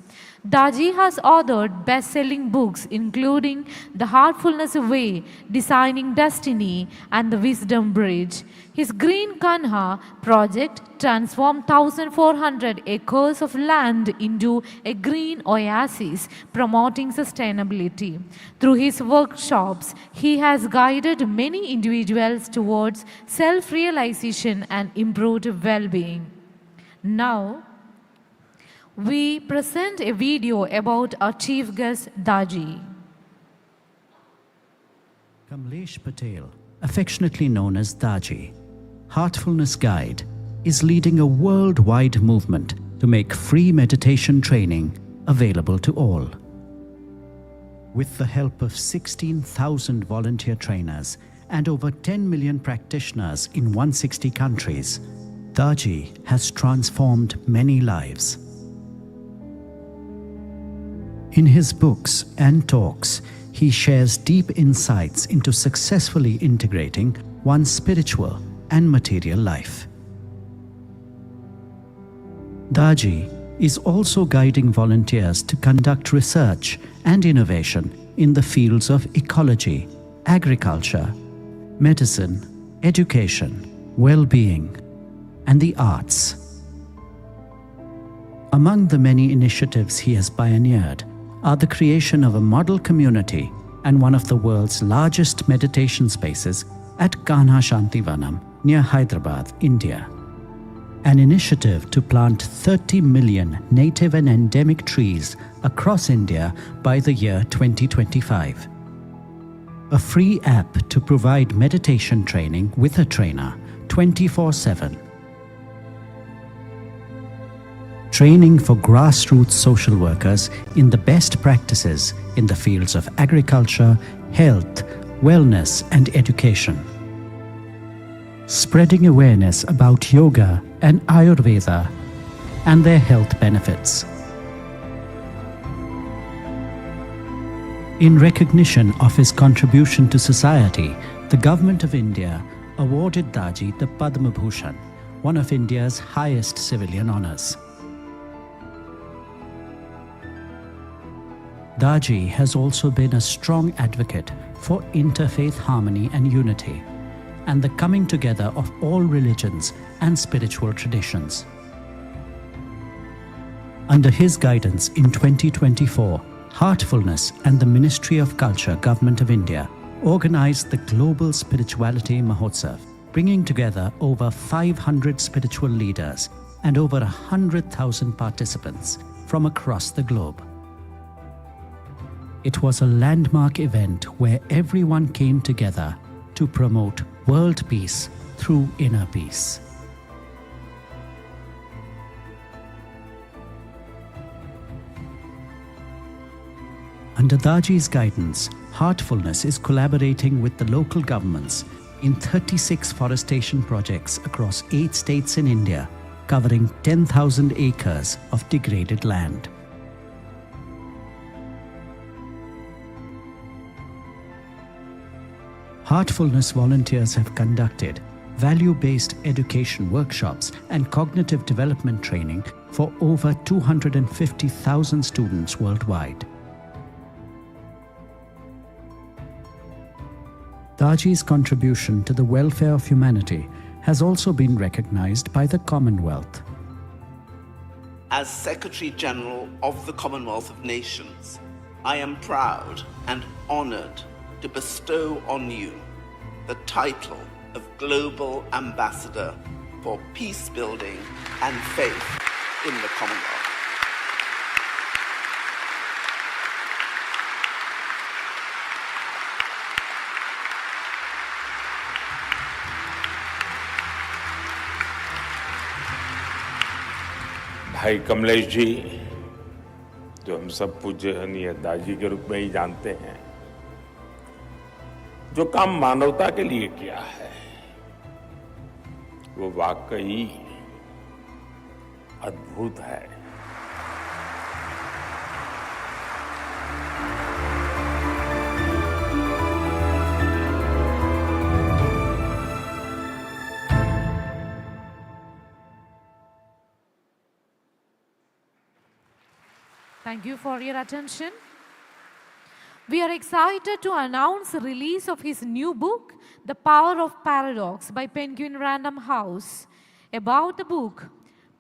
Daji has authored best-selling books including The Heartfulness Way, Designing Destiny, and The Wisdom Bridge. His Green Kanha project transformed 1,400 acres of land into a green oasis, promoting sustainability. Through his workshops, he has guided many individuals towards self-realization and improved well-being. Now, we present a video about our chief guest, Daji. Kamlesh Patel, affectionately known as Daji, Heartfulness Guide, is leading a worldwide movement to make free meditation training available to all. With the help of 16,000 volunteer trainers and over 10 million practitioners in 160 countries, Daji has transformed many lives. In his books and talks, he shares deep insights into successfully integrating one's spiritual and material life. Daji is also guiding volunteers to conduct research and innovation in the fields of ecology, agriculture, medicine, education, well-being, and the arts. Among the many initiatives he has pioneered are the creation of a model community and one of the world's largest meditation spaces at Kanha Shantivanam near Hyderabad, India. An initiative to plant 30 million native and endemic trees across India by the year 2025. A free app to provide meditation training with a trainer 24/7. Training for grassroots social workers in the best practices in the fields of agriculture, health, wellness, and education. Spreading awareness about yoga and Ayurveda and their health benefits. In recognition of his contribution to society, the Government of India awarded Daji the Padma Bhushan, one of India's highest civilian honours. Daji has also been a strong advocate for interfaith harmony and unity, and the coming together of all religions and spiritual traditions. Under his guidance in 2024, Heartfulness and the Ministry of Culture, Government of India, organized the Global Spirituality Mahotsav, bringing together over 500 spiritual leaders and over 100,000 participants from across the globe. It was a landmark event where everyone came together to promote world peace through inner peace. Under Daji's guidance, Heartfulness is collaborating with the local governments in 36 forestation projects across 8 states in India, covering 10,000 acres of degraded land. Heartfulness volunteers have conducted value-based education workshops and cognitive development training for over 250,000 students worldwide. Daji's contribution to the welfare of humanity has also been recognized by the Commonwealth. As Secretary General of the Commonwealth of Nations, I am proud and honored to bestow on you the title of Global Ambassador for Peace Building and Faith in the Commonwealth. भाई कमलेश जी, जो हम सब पूज्यनीय दाजी के रूप में ही जानते हैं, जो काम मानवता के लिए किया है वो वाकई अद्भुत है। Thank you for your attention. We are excited to announce the release of his new book, The Power of Paradox by Penguin Random House. About the book,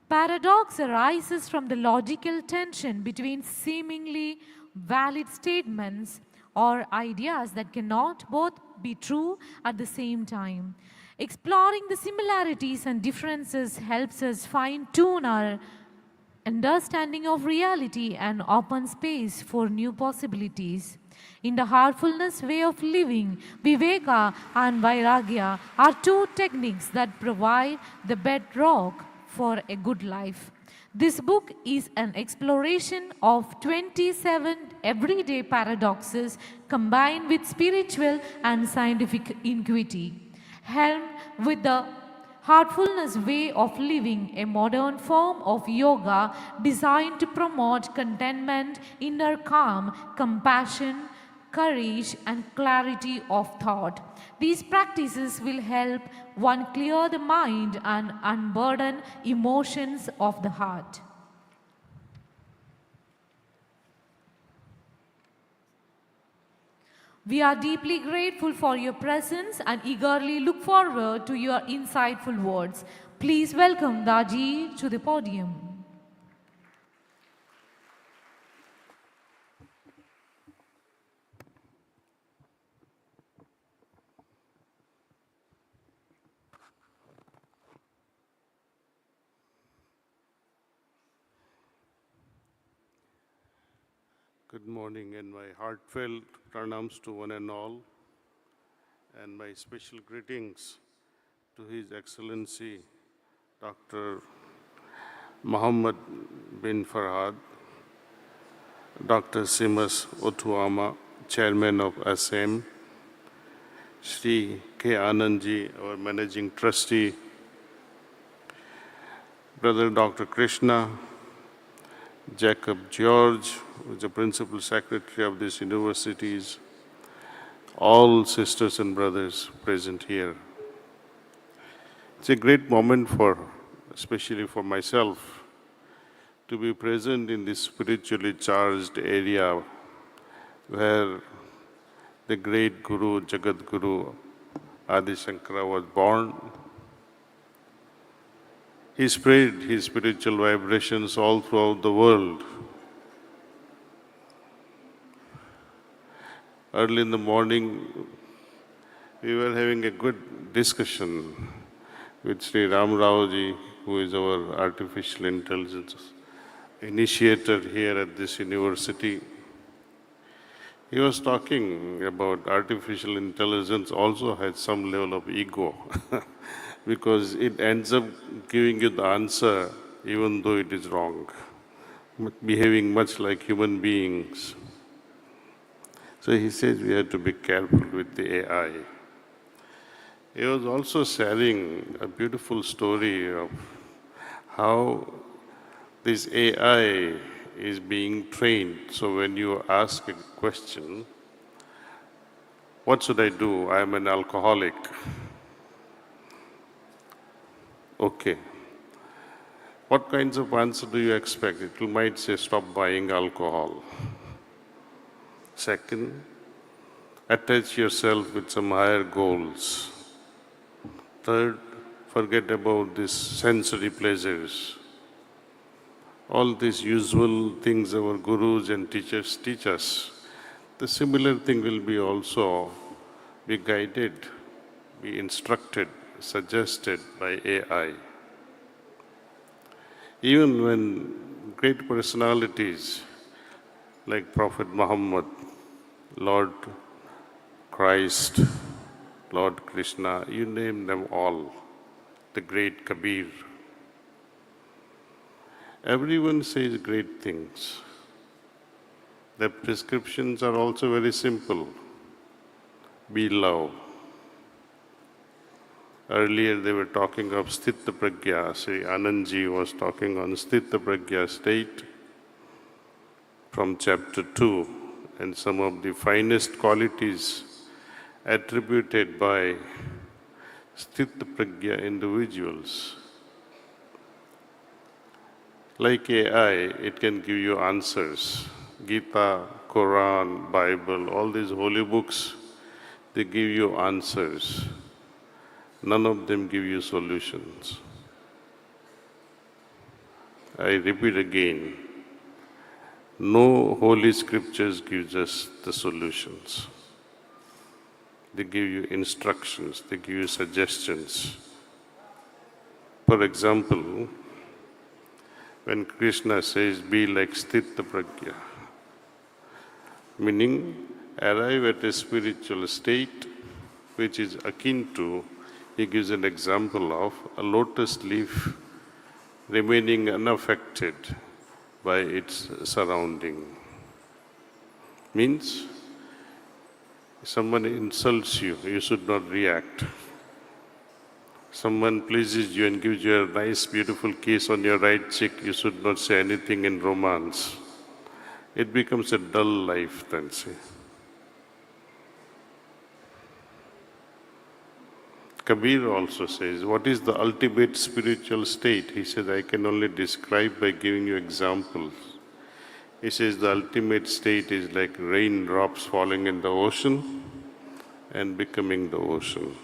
paradox arises from the logical tension between seemingly valid statements or ideas that cannot both be true at the same time. Exploring the similarities and differences helps us fine-tune our understanding of reality and open space for new possibilities. In the heartfulness way of living, Viveka and Vairagya are two techniques that provide the bedrock for a good life. This book is an exploration of 27 everyday paradoxes combined with spiritual and scientific inquiry, helmed with the heartfulness way of living, a modern form of yoga designed to promote contentment, inner calm, compassion, courage, and clarity of thought. These practices will help one clear the mind and unburden emotions of the heart. We are deeply grateful for your presence and eagerly look forward to your insightful words. Please welcome Daji to the podium. Good morning, and my heartfelt pranams to one and all, and my special greetings to His Excellency Dr. Muhammad bin Farhad, Dr. Simas Otuama, Chairman of ASEM, Shri K. Anandji, our Managing Trustee, Brother Dr. Krishna, Jacob George, who is the Principal Secretary of these universities, all sisters and brothers present here. It's a great moment especially for myself, to be present in this spiritually charged area where the great Guru, Jagat Guru, Adi Shankara was born. He spread his spiritual vibrations all throughout the world. Early in the morning, we were having a good discussion with Sri Ram Rao ji, who is our artificial intelligence initiator here at this university. He was talking about artificial intelligence also has some level of ego because it ends up giving you the answer even though it is wrong, behaving much like human beings. So he says we have to be careful with the AI. He was also sharing a beautiful story of how this AI is being trained. So when you ask a question, what should I do? I am an alcoholic. Okay. What kinds of answer do you expect? It might say, stop buying alcohol. Second, attach yourself with some higher goals. Third, forget about these sensory pleasures. All these usual things our gurus and teachers teach us. The similar thing will be also be guided, be instructed, suggested by AI. Even when great personalities like Prophet Muhammad, Lord Christ, Lord Krishna, you name them all, the great Kabir. Everyone says great things. Their prescriptions are also very simple. Be love. Earlier they were talking of Sthita Pragya. Sri Anandji was talking on Sthita Pragya state from chapter 2 and some of the finest qualities attributed by Sthita Pragya individuals. Like AI, it can give you answers. Gita, Quran, Bible, all these holy books, they give you answers. None of them give you solutions. I repeat again, no holy scriptures gives us the solutions. They give you instructions, they give you suggestions. For example, when Krishna says, be like Sthita Pragya, meaning arrive at a spiritual state which is akin to, he gives an example of a lotus leaf remaining unaffected by its surrounding. Means, someone insults you, you should not react. Someone pleases you and gives you a nice, beautiful kiss on your right cheek, you should not say anything in romance. It becomes a dull life then, see. Kabir also says, what is the ultimate spiritual state? He says, I can only describe by giving you examples. He says, the ultimate state is like raindrops falling in the ocean and becoming the ocean.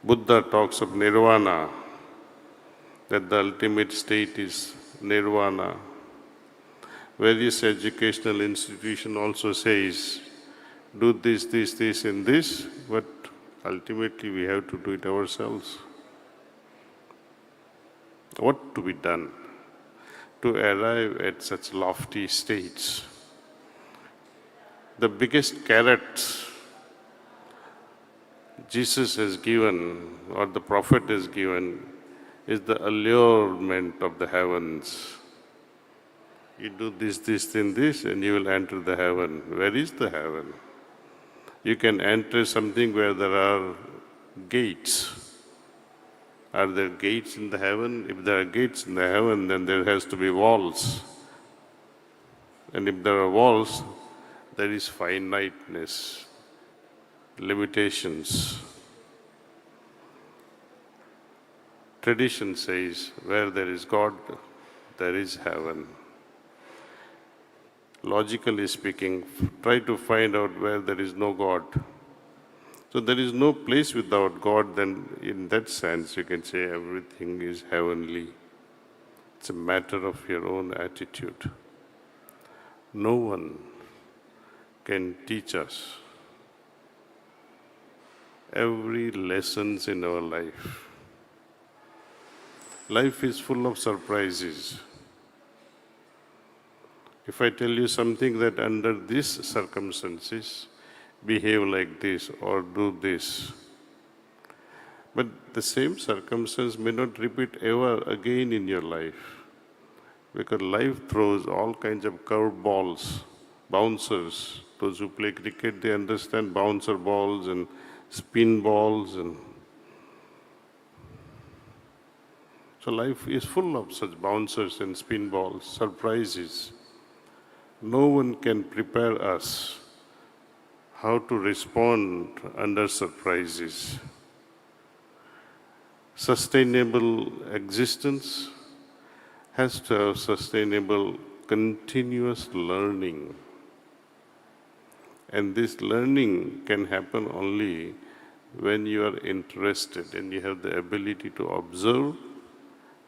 Buddha talks of nirvana, that the ultimate state is nirvana. Various educational institution also says, do this, and this, but ultimately we have to do it ourselves. What to be done to arrive at such lofty states? The biggest carrot Jesus has given, or the Prophet has given, is the allurement of the heavens. You do this, and this, and you will enter the heaven. Where is the heaven? You can enter something where there are gates. Are there gates in the heaven? If there are gates in the heaven, then there has to be walls. And if there are walls, there is finiteness, limitations. Tradition says, where there is God, there is heaven. Logically speaking, try to find out where there is no God. So there is no place without God, then in that sense you can say everything is heavenly. It's a matter of your own attitude. No one can teach us every lessons in our life. Life is full of surprises. If I tell you something that under these circumstances, behave like this or do this, but the same circumstance may not repeat ever again in your life, because life throws all kinds of curveballs bouncers. Those who play cricket, they understand bouncer balls and spin balls. And so life is full of such bouncers and spin balls, surprises. No one can prepare us how to respond under surprises. Sustainable existence has to have sustainable, continuous learning. And this learning can happen only when you are interested and you have the ability to observe,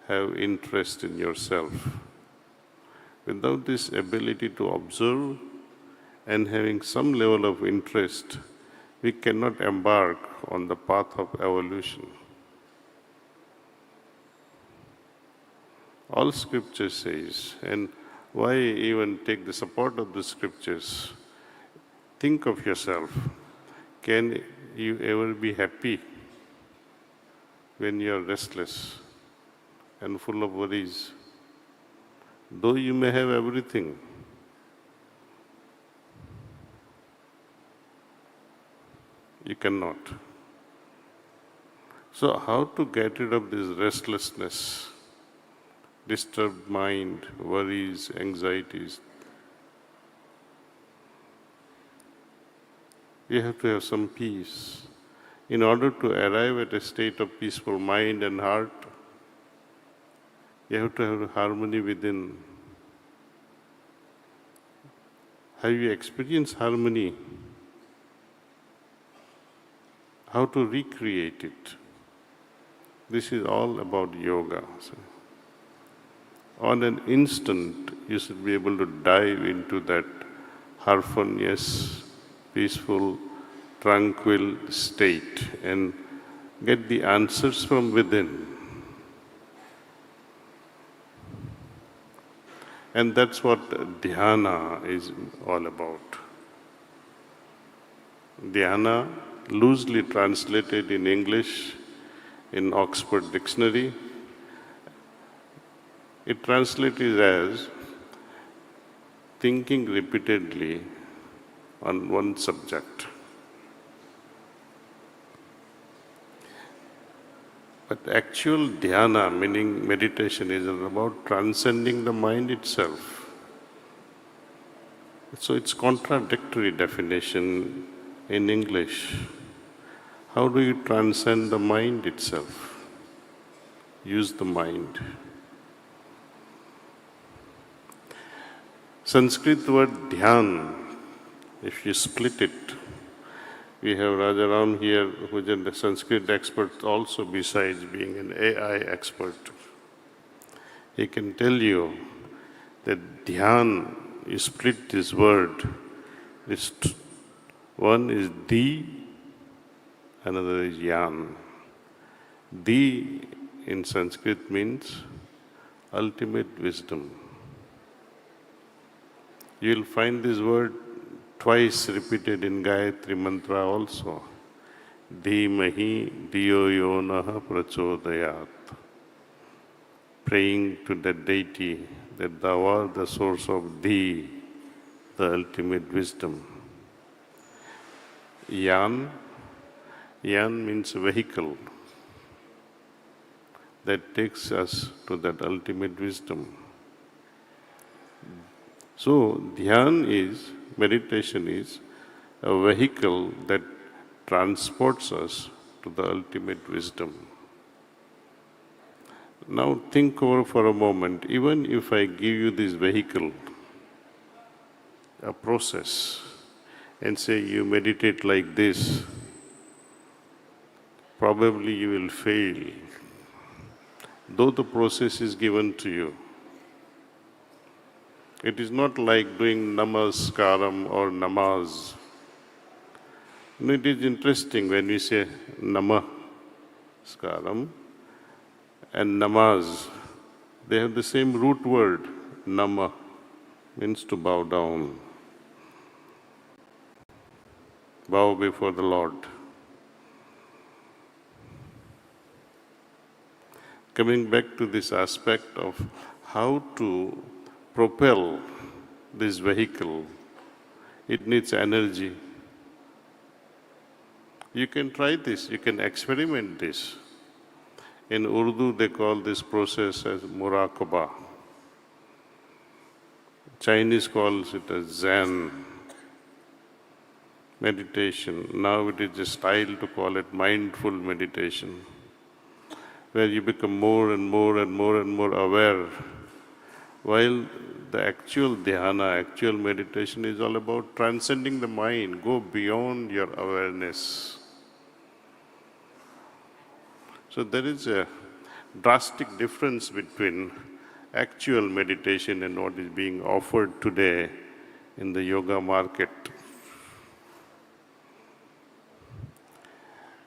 have interest in yourself. Without this ability to observe and having some level of interest, we cannot embark on the path of evolution. All scripture says, and why even take the support of the scriptures? Think of yourself. Can you ever be happy when you are restless and full of worries? Though you may have everything, you cannot. So how to get rid of this restlessness, disturbed mind, worries, anxieties? You have to have some peace. In order to arrive at a state of peaceful mind and heart, you have to have harmony within. Have you experienced harmony? How to recreate it? This is all about yoga. On an instant, you should be able to dive into that harmonious, peaceful, tranquil state and get the answers from within. And that's what dhyana is all about. Dhyana, loosely translated in English in Oxford Dictionary, it translated as thinking repeatedly on one subject. But actual dhyana, meaning meditation, is about transcending the mind itself. So it's contradictory definition in English. How do you transcend the mind itself? Use the mind. Sanskrit word dhyan, if you split it, we have Rajaram here, who is a Sanskrit expert also besides being an AI expert. He can tell you that dhyan, you split this word, one is di, another is yan. Di in Sanskrit means ultimate wisdom. You will find this word twice repeated in Gayatri Mantra also. Dhimahi Diyo Yonaha Prachodayat. Praying to the deity that thou art the source of Di, the ultimate wisdom. Yan means vehicle that takes us to that ultimate wisdom. So, meditation is a vehicle that transports us to the ultimate wisdom. Now think over for a moment, even if I give you this vehicle, a process, and say you meditate like this, probably you will fail, though the process is given to you. It is not like doing namaskaram or namaz. It is interesting when we say namaskaram and namaz, they have the same root word. Nama means to bow down. Bow before the Lord. Coming back to this aspect of how to propel this vehicle It needs energy. You can try this, you can experiment this. In Urdu, they call this process as muraqabah. Chinese calls it as Zen meditation. Now it is a style to call it mindful meditation, where you become more and more and more and more aware, while the actual dhyana, actual meditation is all about transcending the mind, go beyond your awareness. So there is a drastic difference between actual meditation and what is being offered today in the yoga market.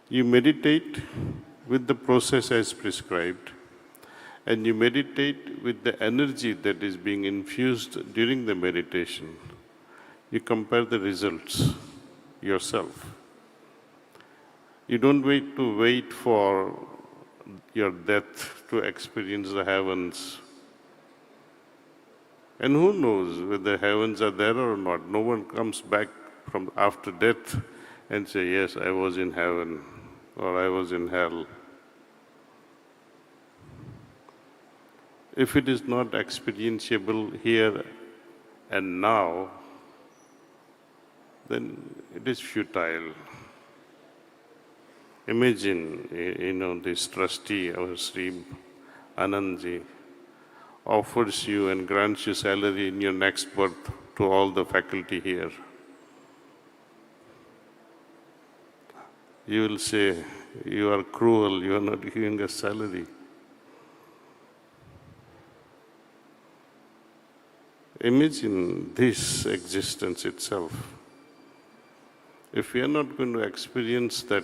You meditate with the process as prescribed, and you meditate with the energy that is being infused during the meditation. You compare the results yourself. You don't wait for your death to experience the heavens. And who knows whether heavens are there or not? No one comes back from after death and say, yes, I was in heaven or I was in hell. If it is not experienceable here and now, then it is futile. Imagine, this trustee, our Sri Anandji, offers you and grants you salary in your next birth to all the faculty here. You will say, you are cruel, you are not giving us salary. Imagine this existence itself. If we are not going to experience that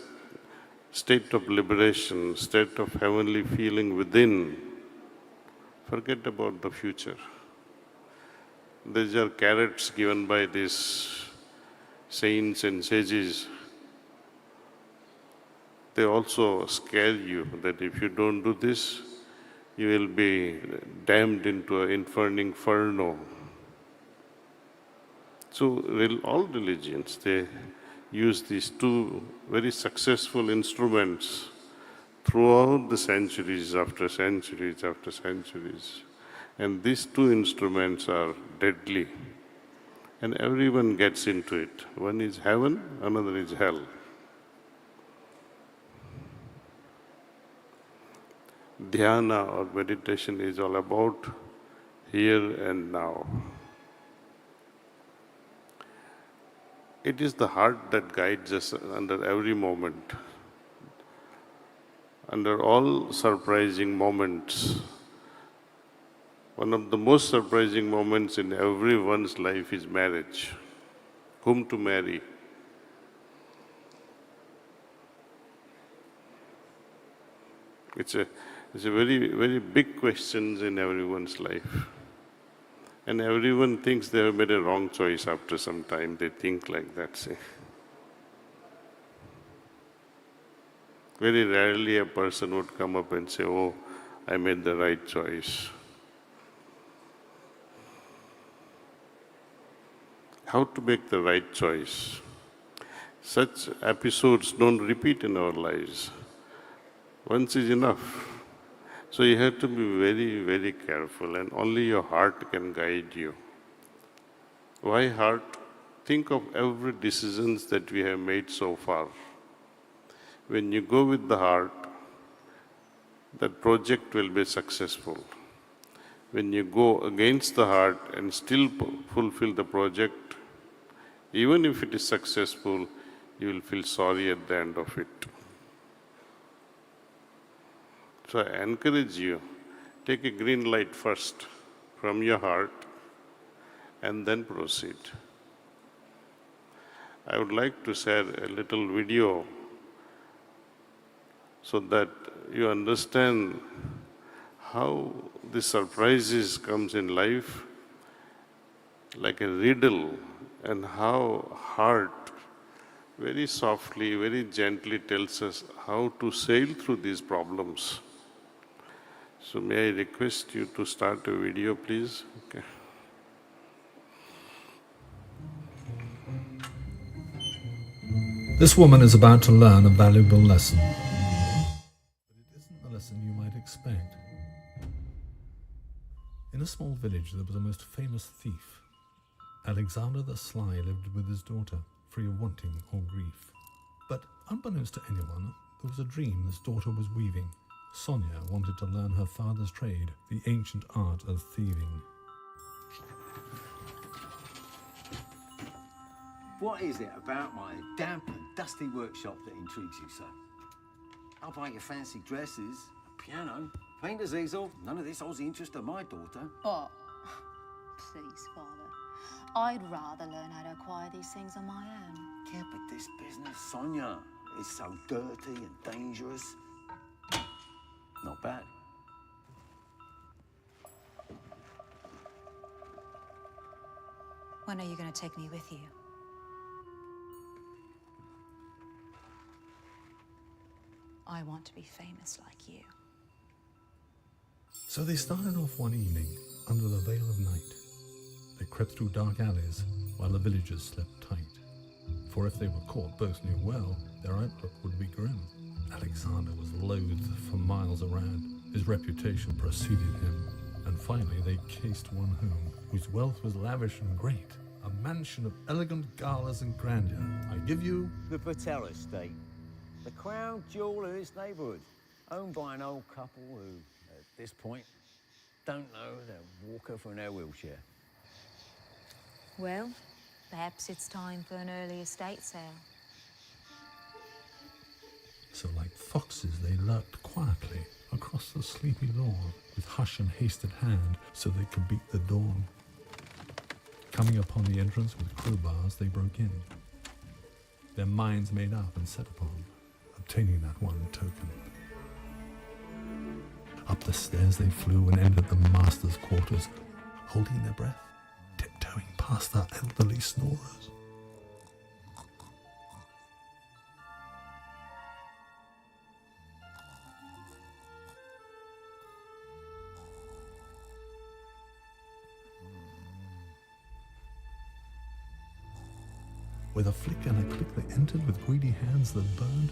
state of liberation, state of heavenly feeling within, forget about the future. These are carrots given by these saints and sages. They also scare you that if you don't do this, you will be damned into an inferno. So all religions, they use these two very successful instruments throughout the centuries after centuries after centuries. And these two instruments are deadly. And everyone gets into it. One is heaven, another is hell. Dhyana or meditation is all about here and now. It is the heart that guides us under every moment. Under all surprising moments. One of the most surprising moments in everyone's life is marriage. Whom to marry? It's a very, very big question in everyone's life. And everyone thinks they have made a wrong choice after some time. They think like that, say. Very rarely a person would come up and say, oh, I made the right choice. How to make the right choice? Such episodes don't repeat in our lives. Once is enough. So you have to be very, very careful, and only your heart can guide you. Why heart? Think of every decisions that we have made so far. When you go with the heart, that project will be successful. When you go against the heart and still fulfill the project, even if it is successful, you will feel sorry at the end of it. So I encourage you, take a green light first from your heart and then proceed. I would like to share a little video so that you understand how the surprises comes in life like a riddle, and how heart very softly, very gently tells us how to sail through these problems. So may I request you to start a video, please? Okay. This woman is about to learn a valuable lesson. But it isn't the lesson you might expect. In a small village there was a most famous thief. Alexander the Sly lived with his daughter, free of wanting or grief. But unbeknownst to anyone, there was a dream this daughter was weaving. Sonia wanted to learn her father's trade, the ancient art of thieving. What is it about my damp and dusty workshop that intrigues you so? I'll buy your fancy dresses, a piano, painter's easel, none of this Aussie interest of my daughter. Oh, please, Father. I'd rather learn how to acquire these things on my own. Yeah, but this business, Sonia, is so dirty and dangerous. Not bad. When are you going to take me with you? I want to be famous like you. So they started off one evening, under the veil of night. They crept through dark alleys, while the villagers slept tight. For if they were caught, both knew well, their outlook would be grim. Alexander was loathed for miles around. His reputation preceded him. And finally they cased one home, whose wealth was lavish and great. A mansion of elegant galas and grandeur. I give you The Patel Estate, the crown jewel of this neighbourhood, owned by an old couple who, at this point, don't know their walker from their wheelchair. Well, perhaps it's time for an early estate sale. So like foxes they lurked quietly across the sleepy lawn, with hush and hasted hand, so they could beat the dawn. Coming upon the entrance with crowbars, they broke in, their minds made up and set upon obtaining that one token. Up the stairs they flew and entered the master's quarters, holding their breath, tiptoeing past the elderly snorers. With a flick and a click they entered with greedy hands that burned.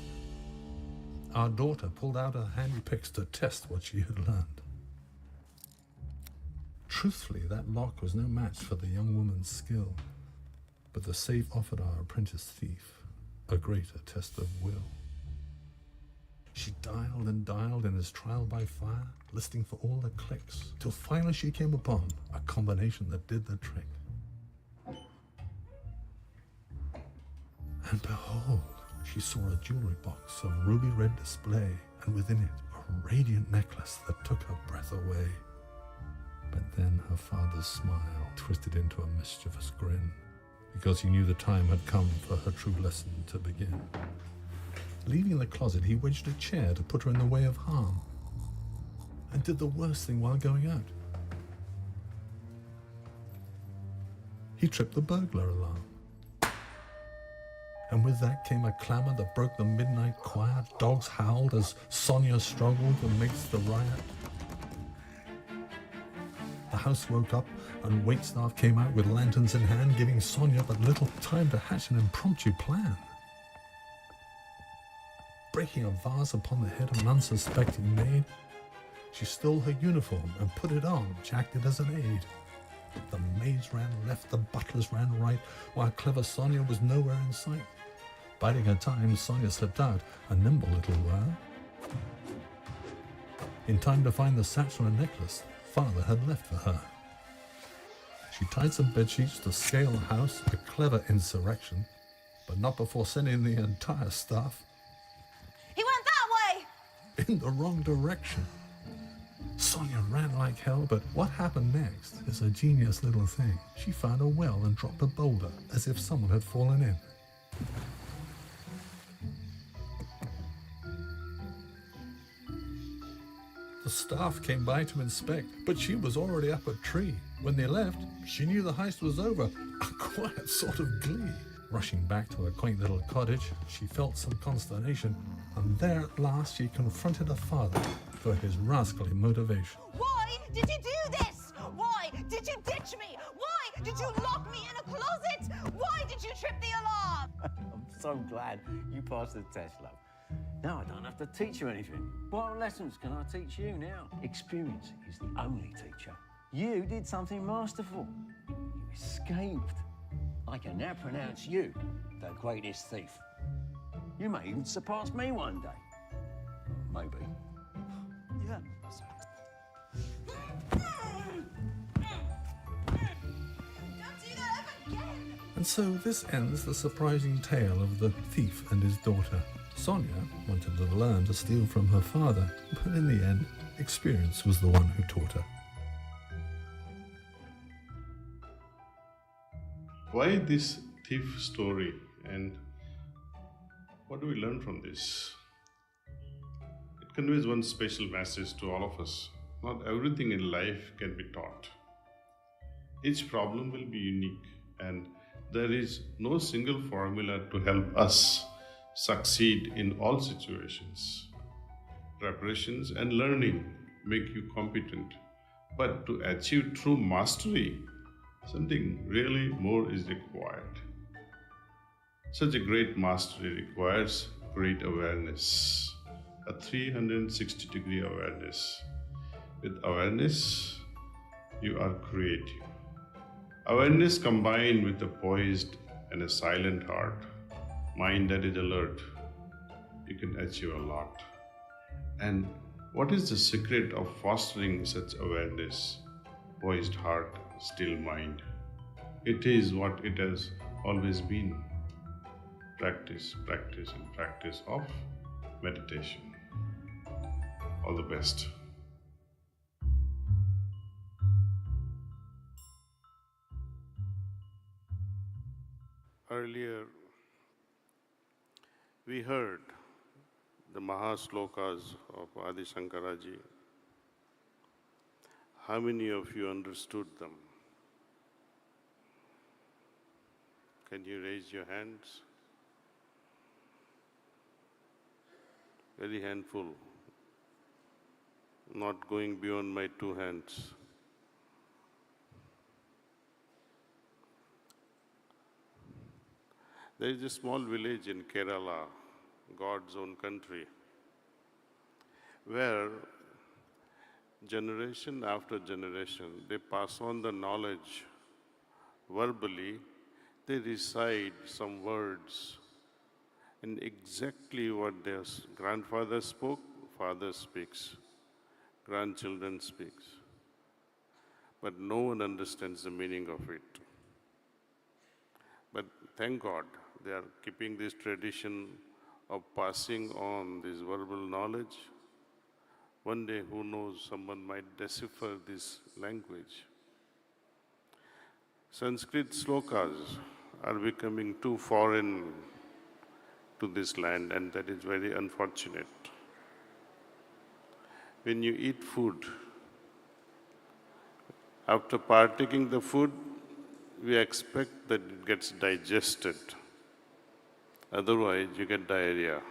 Our daughter pulled out her handy picks to test what she had learned. Truthfully, that lock was no match for the young woman's skill, but the safe offered our apprentice thief a greater test of will. She dialed and dialed in his trial by fire, listening for all the clicks, till finally she came upon a combination that did the trick. And behold, she saw a jewelry box of ruby red display, and within it a radiant necklace that took her breath away. But then her father's smile twisted into a mischievous grin, because he knew the time had come for her true lesson to begin. Leaving the closet, he wedged a chair to put her in the way of harm, and did the worst thing while going out. He tripped the burglar alarm. And with that came a clamour that broke the midnight quiet. Dogs howled as Sonia struggled amidst the riot. The house woke up and waitstaff came out with lanterns in hand, giving Sonia but little time to hatch an impromptu plan. Breaking a vase upon the head of an unsuspecting maid, she stole her uniform and put it on, which acted as an aid. The maids ran left, the butlers ran right, while clever Sonia was nowhere in sight. Biding her time, Sonia slipped out, a nimble little while. In time to find the satchel and necklace father had left for her. She tied some bedsheets to scale the house, a clever insurrection, but not before sending the entire staff He went that way! in the wrong direction. Sonia ran like hell, but what happened next is a genius little thing. She found a well and dropped a boulder, as if someone had fallen in. The staff came by to inspect, but she was already up a tree. When they left, she knew the heist was over, a quiet sort of glee. Rushing back to her quaint little cottage, she felt some consternation, and there at last she confronted her father for his rascally motivation. Why did you do this? Why did you ditch me? Why did you lock me in a closet? Why did you trip the alarm? I'm so glad you passed the test, love. Now I don't have to teach you anything. What lessons can I teach you now? Experience is the only teacher. You did something masterful. You escaped. I can now pronounce you the greatest thief. You may even surpass me one day. Maybe. Yeah. And so this ends the surprising tale of the thief and his daughter. Sonia wanted to learn to steal from her father, but in the end, experience was the one who taught her. Why this thief story, and what do we learn from this? It conveys one special message to all of us. Not everything in life can be taught. Each problem will be unique, and there is no single formula to help us succeed in all situations. Preparations and learning make you competent, but to achieve true mastery, something really more is required. Such a great mastery requires great awareness, a 360-degree awareness. With awareness, you are creative. Awareness combined with a poised and a silent heart, mind that is alert, you can achieve a lot. And what is the secret of fostering such awareness, poised heart, still mind? It is what it has always been. Practice, practice, and practice of meditation. All the best. Earlier, we heard the Mahaslokas of Adi Shankaraji. How many of you understood them? Can you raise your hands? Very handful. Not going beyond my 2 hands. There is a small village in Kerala, God's own country, where generation after generation, they pass on the knowledge verbally. They recite some words, and exactly what their grandfather spoke, father speaks, grandchildren speaks. But no one understands the meaning of it. But thank God, they are keeping this tradition of passing on this verbal knowledge. One day, who knows, someone might decipher this language. Sanskrit slokas are becoming too foreign to this land, and that is very unfortunate. When you eat food, after partaking the food, we expect that it gets digested. Otherwise, you get diarrhea.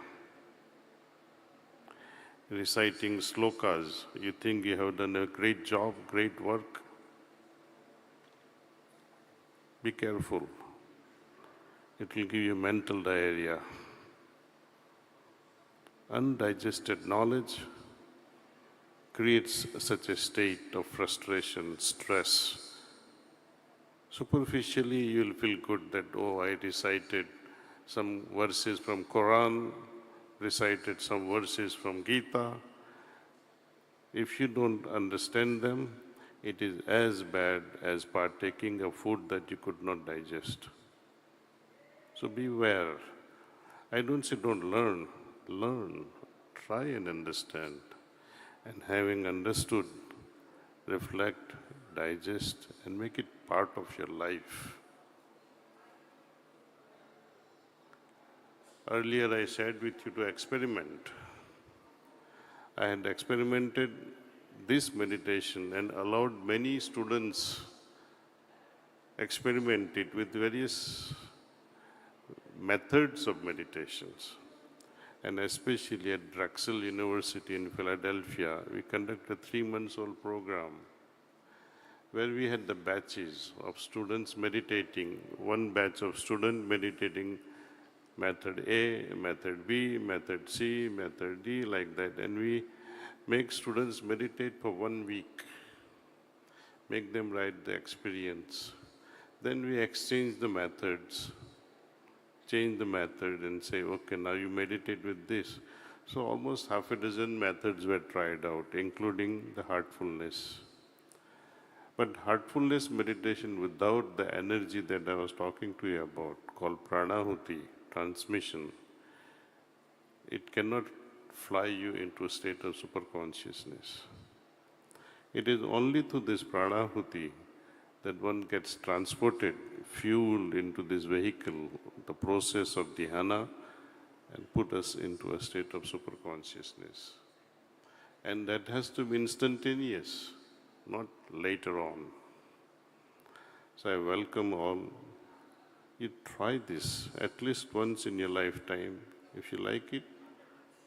Reciting slokas, you think you have done a great job, great work. Be careful. It will give you mental diarrhea. Undigested knowledge creates such a state of frustration, stress. Superficially, you will feel good that, oh, I recited some verses from Quran, recited some verses from Gita. If you don't understand them, it is as bad as partaking of food that you could not digest. So beware. I don't say don't learn. Learn. Try and understand. And having understood, reflect, digest, and make it part of your life. Earlier I shared with you to experiment. I had experimented this meditation and allowed many students experiment it with various methods of meditations. And especially at Drexel University in Philadelphia, we conducted a 3-month-old program where we had the batches of students meditating, one batch of students meditating Method A, method B, method C, method D, like that. And we make students meditate for 1 week, make them write the experience. Then we exchange the methods, change the method and say, okay, now you meditate with this. So almost half a dozen methods were tried out, including the heartfulness. But heartfulness meditation without the energy that I was talking to you about, called pranahuti, transmission, it cannot fly you into a state of superconsciousness. It is only through this pranahuti that one gets transported, fueled into this vehicle, the process of dhyana, and put us into a state of superconsciousness. And that has to be instantaneous, not later on. So I welcome all. You try this at least once in your lifetime. If you like it,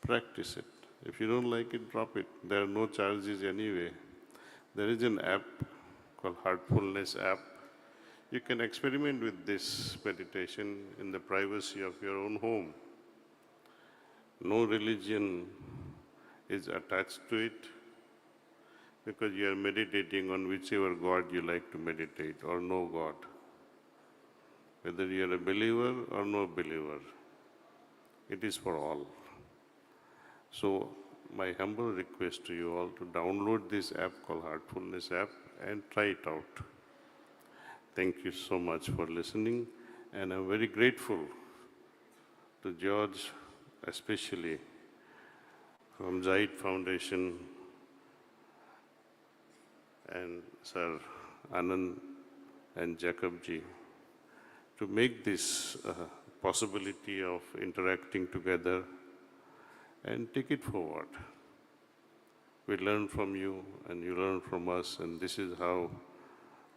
practice it. If you don't like it, drop it. There are no charges anyway. There is an app called Heartfulness app. You can experiment with this meditation in the privacy of your own home. No religion is attached to it because you are meditating on whichever God you like to meditate or no God. Whether you are a believer or no believer, it is for all. So my humble request to you all to download this app called Heartfulness app and try it out. Thank you so much for listening, and I'm very grateful to George, especially from Zaid Foundation, and Sir Anand and Jacob ji, to make this possibility of interacting together and take it forward. We learn from you and you learn from us, and this is how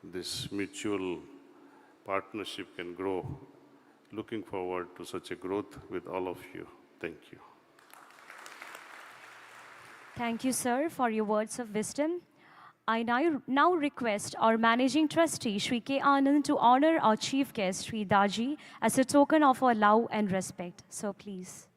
this mutual partnership can grow. Looking forward to such a growth with all of you. Thank you. Thank you, sir, for your words of wisdom. I now request our Managing Trustee, Shri K. Anand, to honor our Chief Guest, Shri Daji, as a token of our love and respect. So please.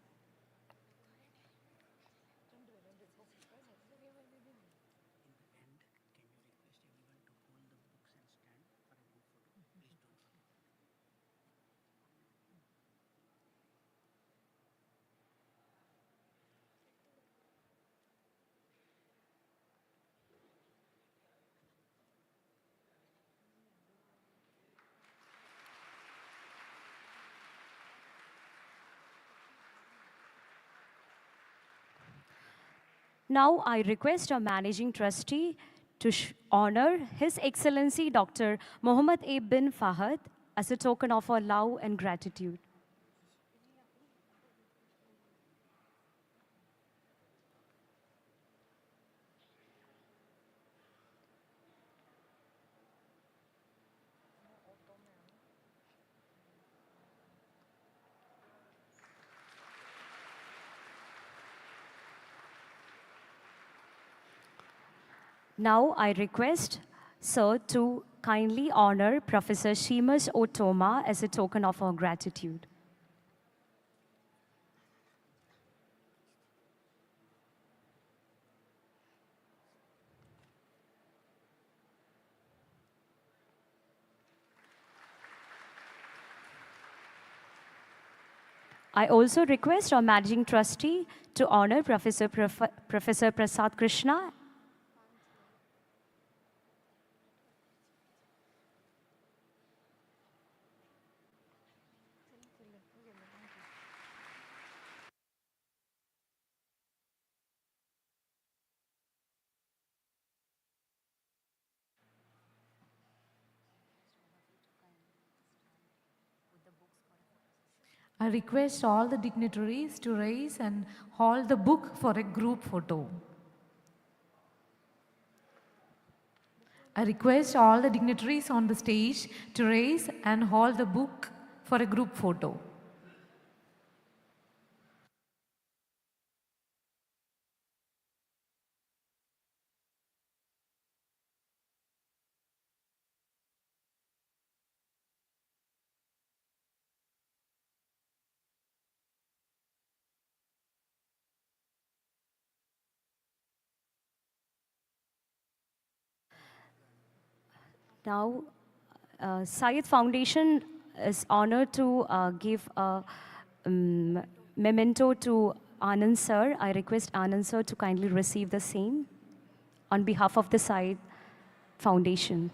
Now I request our Managing Trustee to honor His Excellency Dr. Mohammed A. bin Fahad as a token of our love and gratitude. Now I request Sir to kindly honor Professor Seamus Otoma as a token of our gratitude. I also request our Managing Trustee to honor Professor Prasad Krishna. I request all the dignitaries to raise and hold the book for a group photo. I request all the dignitaries on the stage to raise and hold the book for a group photo. Now, Syed Foundation is honored to give a memento to Anand sir. I request Anand sir to kindly receive the same on behalf of the Syed Foundation.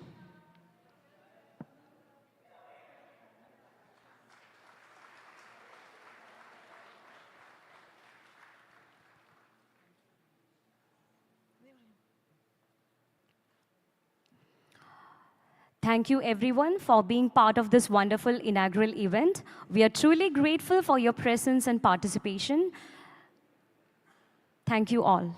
Thank you everyone for being part of this wonderful inaugural event. We are truly grateful for your presence and participation. Thank you all.